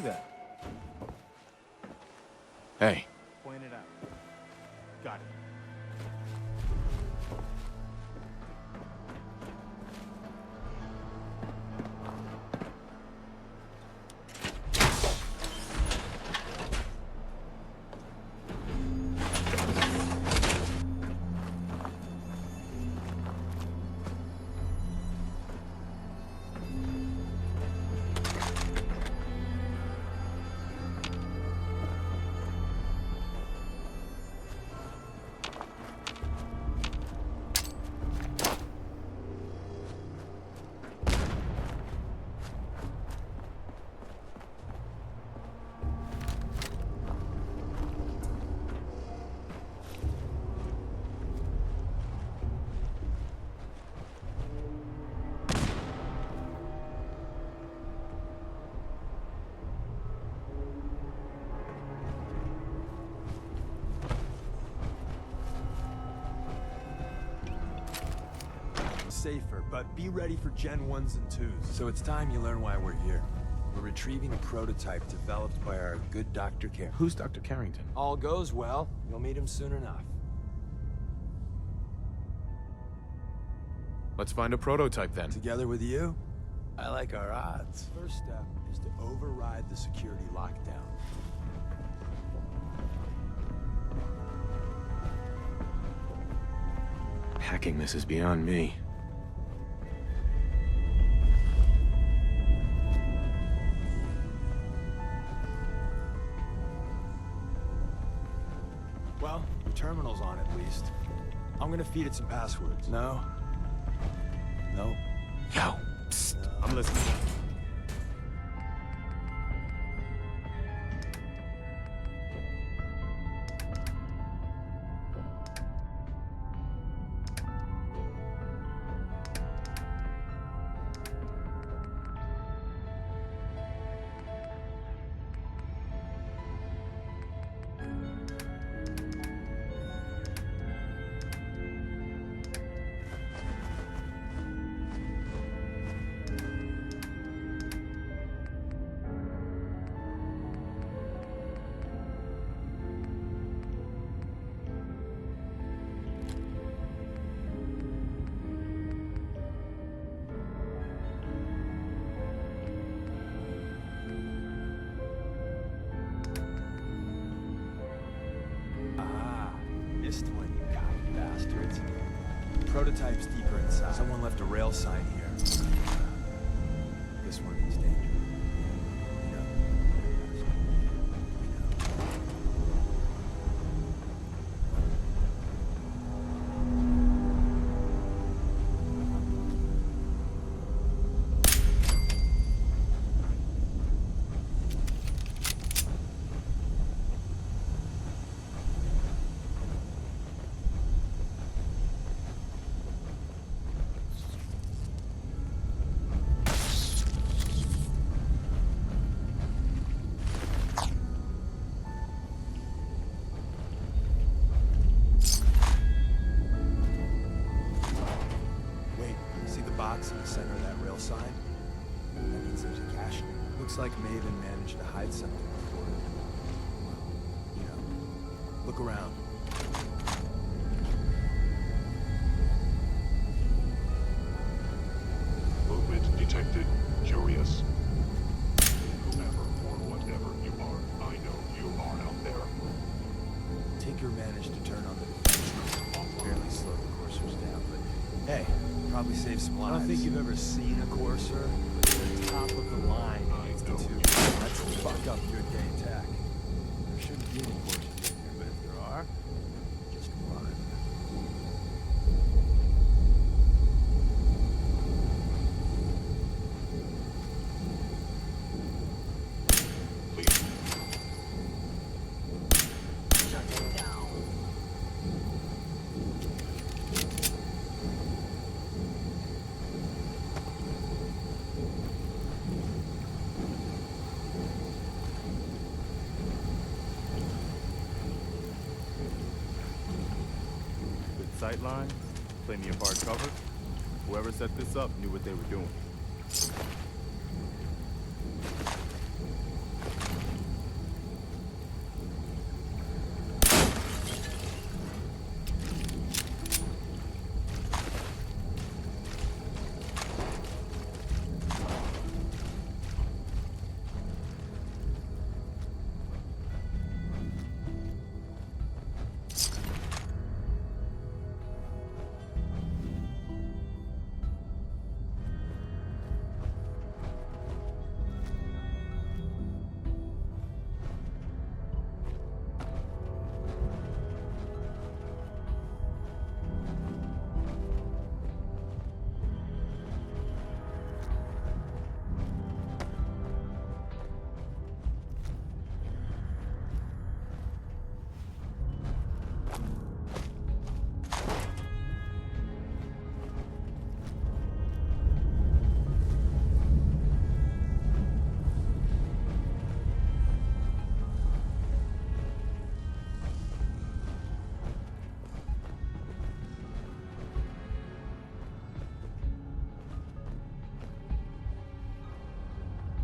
[SPEAKER 18] that?
[SPEAKER 17] Hey.
[SPEAKER 18] Point it out. Got it.
[SPEAKER 22] Safer, but be ready for Gen 1s and 2s. So it's time you learn why we're here. We're retrieving a prototype developed by our good Dr. Carrington.
[SPEAKER 17] Who's Dr. Carrington?
[SPEAKER 22] All goes well, you'll meet him soon enough.
[SPEAKER 17] Let's find a prototype then.
[SPEAKER 22] Together with you, I like our odds. First step is to override the security lockdown.
[SPEAKER 17] Hacking this is beyond me.
[SPEAKER 22] Well, the terminal's on at least. I'm gonna feed it some passwords. No? No?
[SPEAKER 17] Yo, psst.
[SPEAKER 22] No.
[SPEAKER 18] I'm listening.
[SPEAKER 22] Prototype's deeper inside. Someone left a rail sign here. This one means danger. In the center of that rail sign. That means there's a cache. Looks like Maven managed to hide something before. You know, look around.
[SPEAKER 5] Movement detected. Curious. Whoever or whatever you are, I know you are out there.
[SPEAKER 22] Tinker managed to turn on the defense. Barely slowed the coursers down, but hey, probably saved some lives. I don't think you've ever seen a courser, but the top of the line needs to let's fuck up your day attack. There shouldn't be any coursers in here, but if there are, just run.
[SPEAKER 18] Sightline, plenty of hard cover. Whoever set this up knew what they were doing.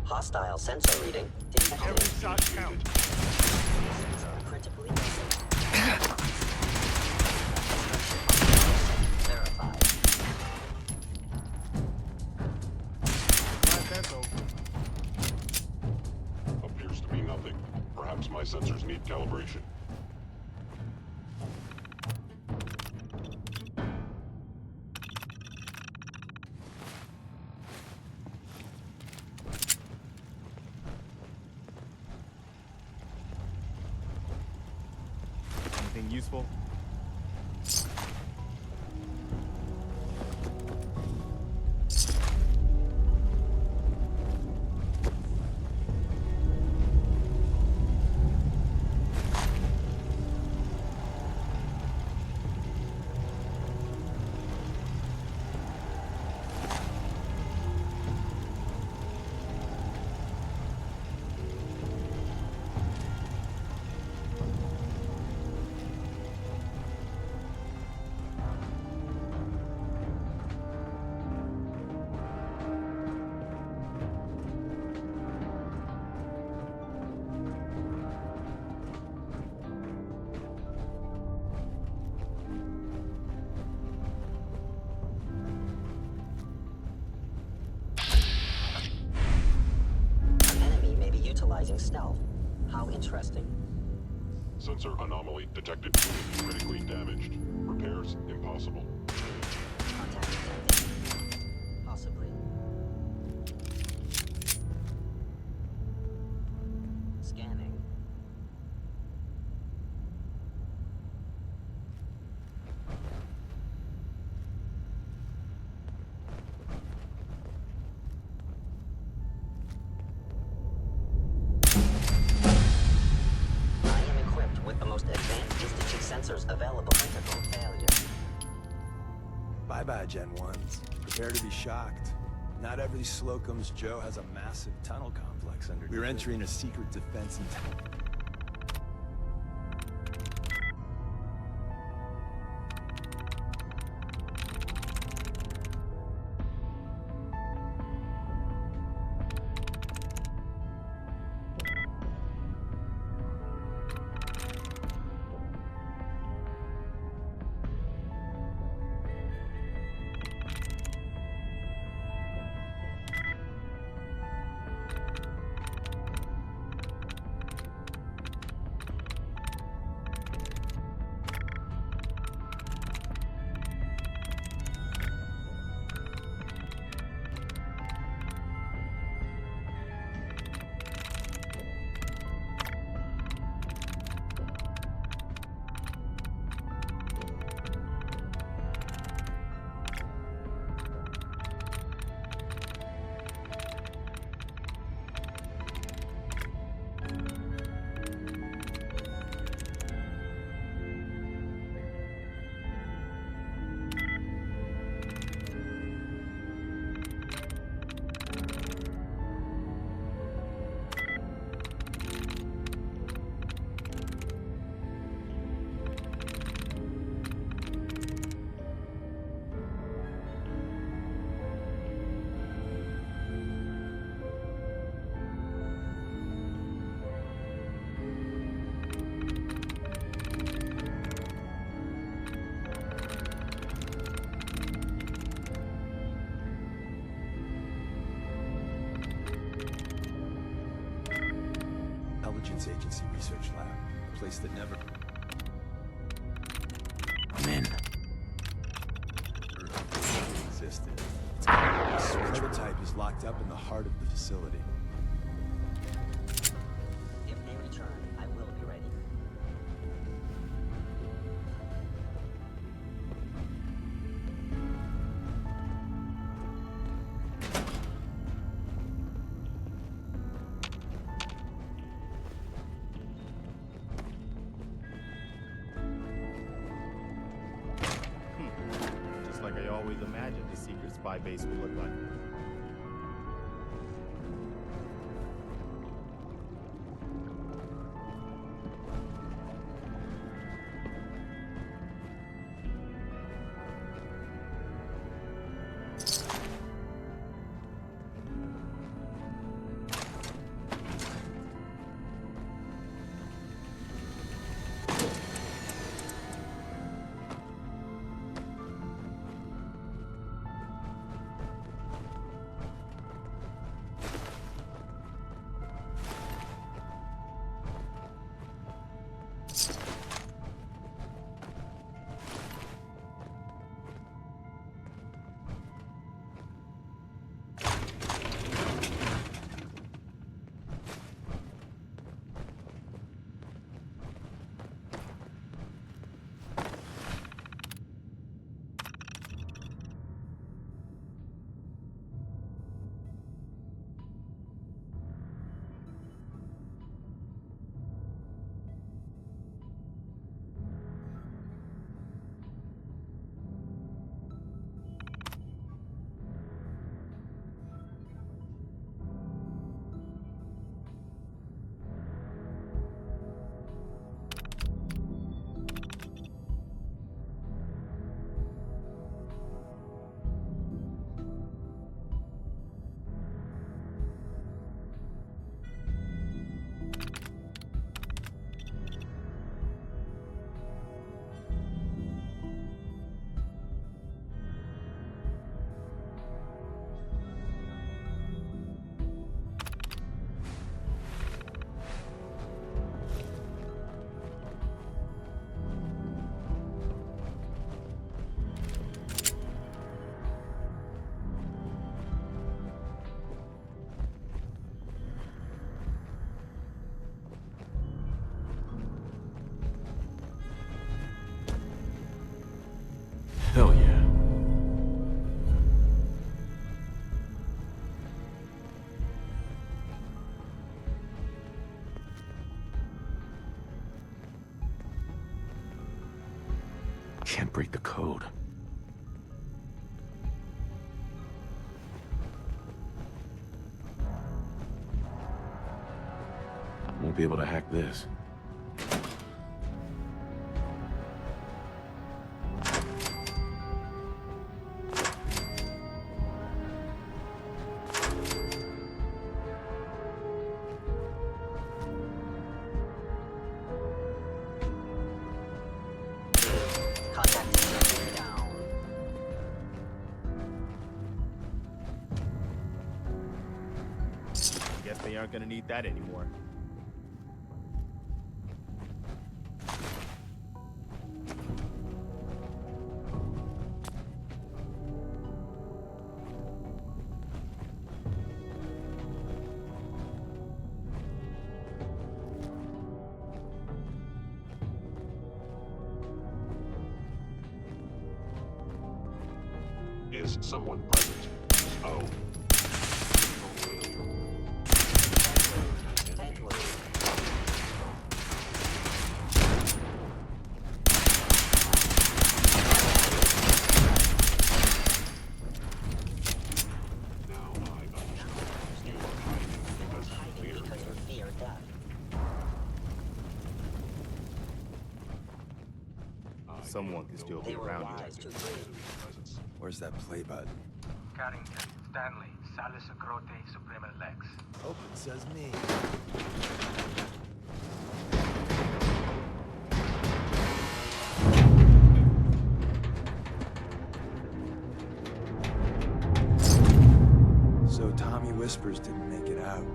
[SPEAKER 7] Hostile sensor reading.
[SPEAKER 19] Every shot counts.
[SPEAKER 7] Critically missing. Verified.
[SPEAKER 19] That's over.
[SPEAKER 5] Appears to be nothing. Perhaps my sensors need calibration.
[SPEAKER 18] Anything useful?
[SPEAKER 7] Utilizing stealth. How interesting.
[SPEAKER 5] Sensor anomaly detected. Critically damaged. Repairs impossible.
[SPEAKER 7] Contact detected. Possibly. Scanning. Sensors available. Critical failure.
[SPEAKER 22] Bye-bye, Gen 1s. Prepare to be shocked. Not every Slocum's Joe has a massive tunnel complex underneath. We're entering a secret defense in town. Agency research lab, a place that never
[SPEAKER 8] I'm in.
[SPEAKER 22] existed. The prototype is locked up in the heart of the facility.
[SPEAKER 7] If they return, I will be ready.
[SPEAKER 9] Imagined a secret spy base would look like.
[SPEAKER 17] Can't break the code. Won't be able to hack this.
[SPEAKER 9] Guess they aren't gonna need that anymore.
[SPEAKER 5] Is someone present? Oh.
[SPEAKER 9] Someone can still be around here.
[SPEAKER 12] Where's that play button?
[SPEAKER 11] Carrington, Stanley, Salis Acrote, Suprema Lex.
[SPEAKER 22] Hope it says me. So Tommy Whispers didn't make it out.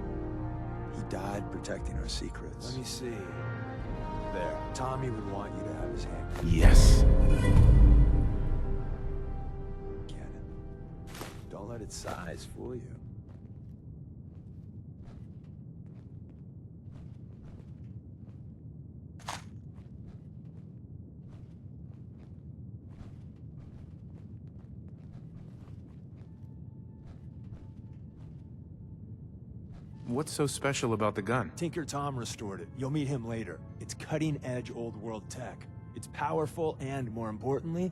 [SPEAKER 22] He died protecting our secrets. Let me see. There. Tommy would want you to have his hand.
[SPEAKER 17] Yes.
[SPEAKER 12] Don't let its size fool you.
[SPEAKER 17] What's so special about the gun?
[SPEAKER 22] Tinker Tom restored it. You'll meet him later. It's cutting-edge old-world tech. It's powerful and, more importantly,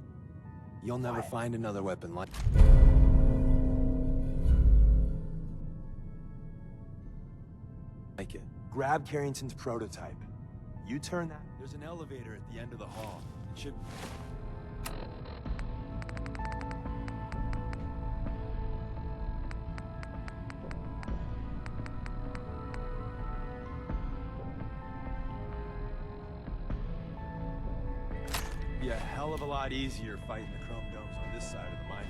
[SPEAKER 22] you'll never find another weapon like it. Grab Carrington's prototype. You turn that. There's an elevator at the end of the hall. It should... be a hell of a lot easier fighting the chrome domes on this side of the minefield.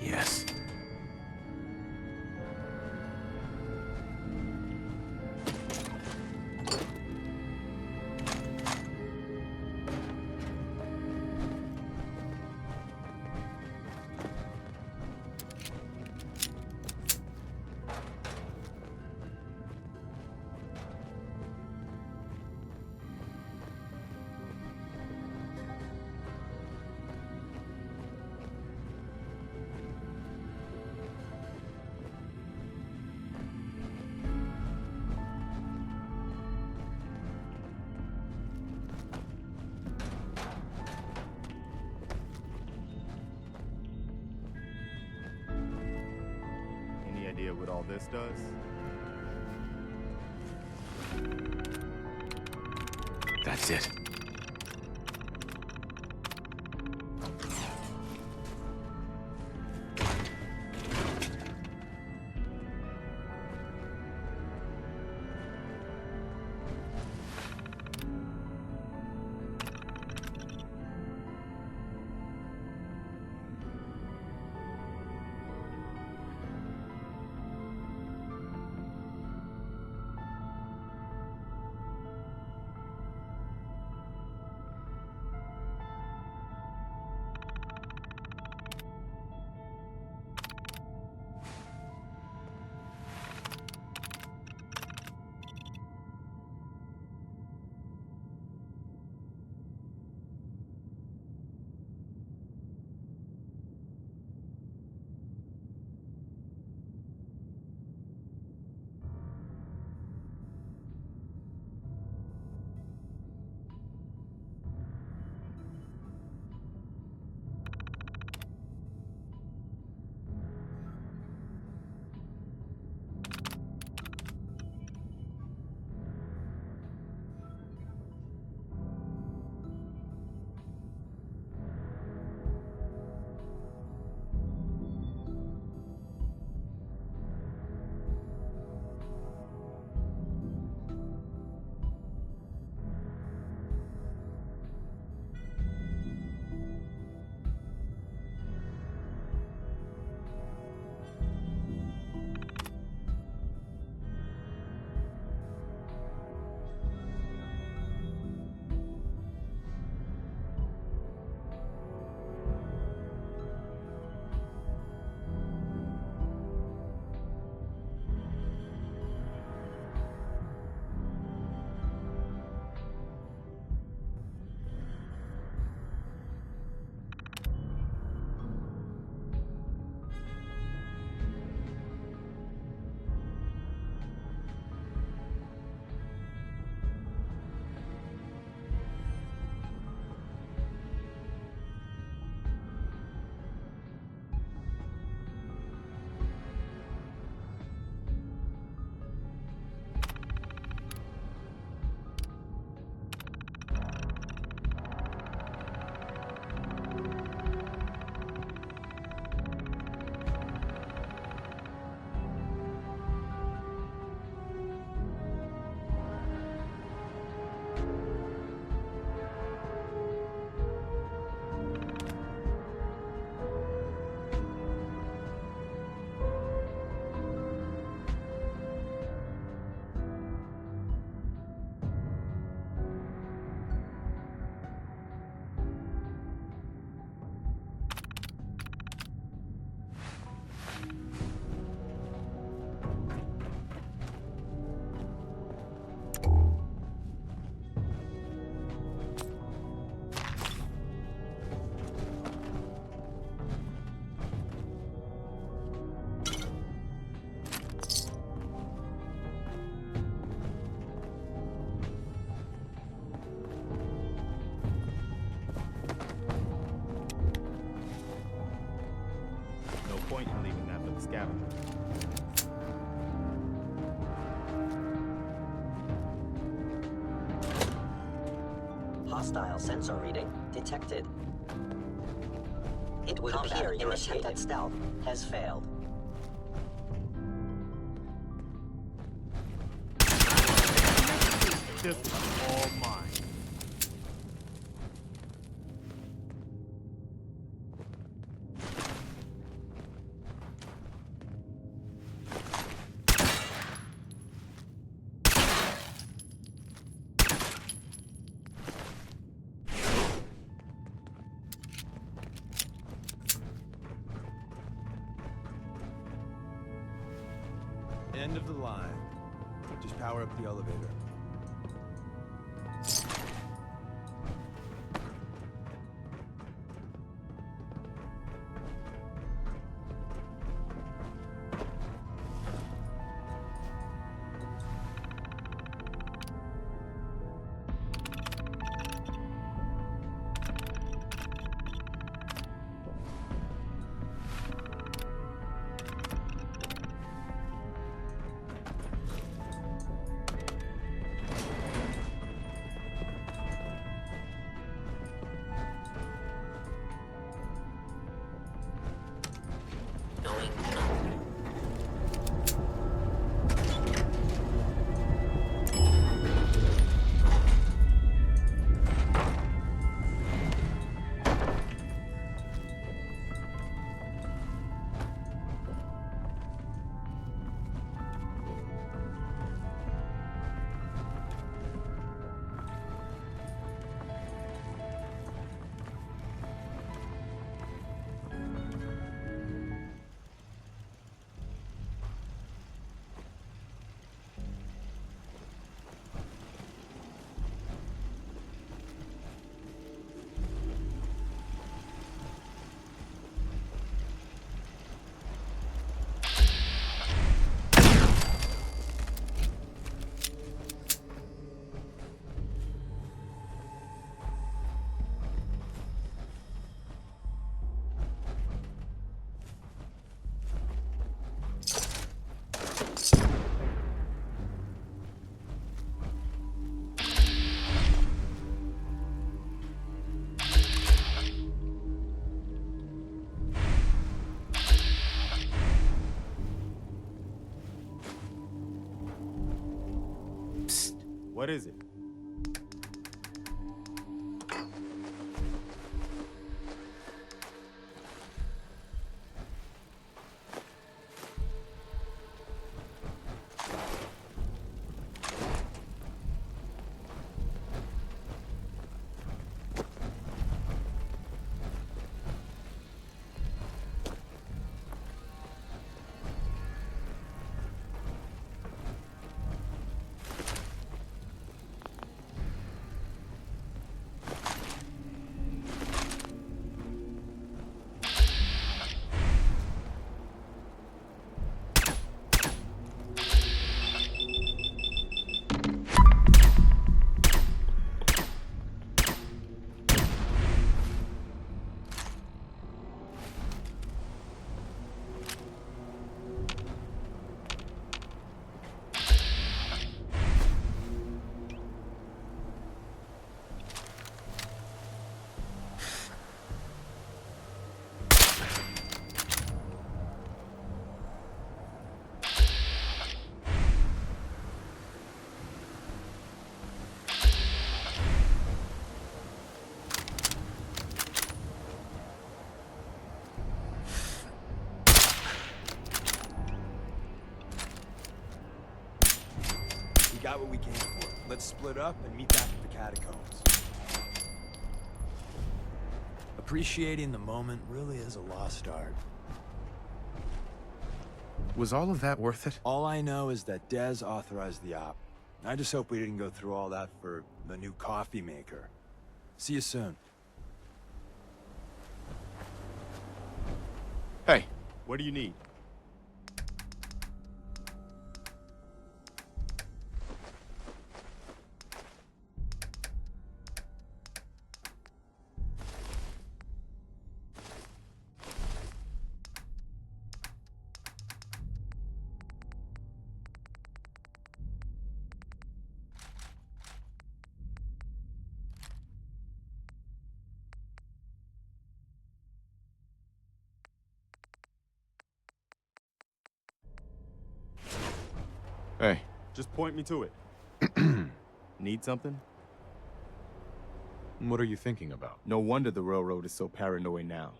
[SPEAKER 17] Yes.
[SPEAKER 9] Any idea what all this does?
[SPEAKER 8] That's it.
[SPEAKER 18] Point in leaving that for the scavenger.
[SPEAKER 7] Hostile sensor reading detected. It would appear your attempt at stealth has failed.
[SPEAKER 18] This is all mine. End of the line. Just power up the elevator. What is it?
[SPEAKER 22] We got what we came for. Let's split up and meet back at the catacombs. Appreciating the moment really is a lost art.
[SPEAKER 17] Was all of that worth it?
[SPEAKER 22] All I know is that Dez authorized the op. I just hope we didn't go through all that for the new coffee maker. See you soon.
[SPEAKER 17] Hey.
[SPEAKER 18] What do you need?
[SPEAKER 17] Hey.
[SPEAKER 18] Just point me to it. Need something?
[SPEAKER 17] What are you thinking about?
[SPEAKER 18] No wonder the railroad is so paranoid now.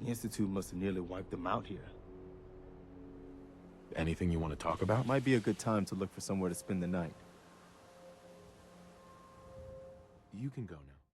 [SPEAKER 18] The Institute must have nearly wiped them out here.
[SPEAKER 17] Anything you want to talk about?
[SPEAKER 18] Might be a good time to look for somewhere to spend the night.
[SPEAKER 17] You can go now.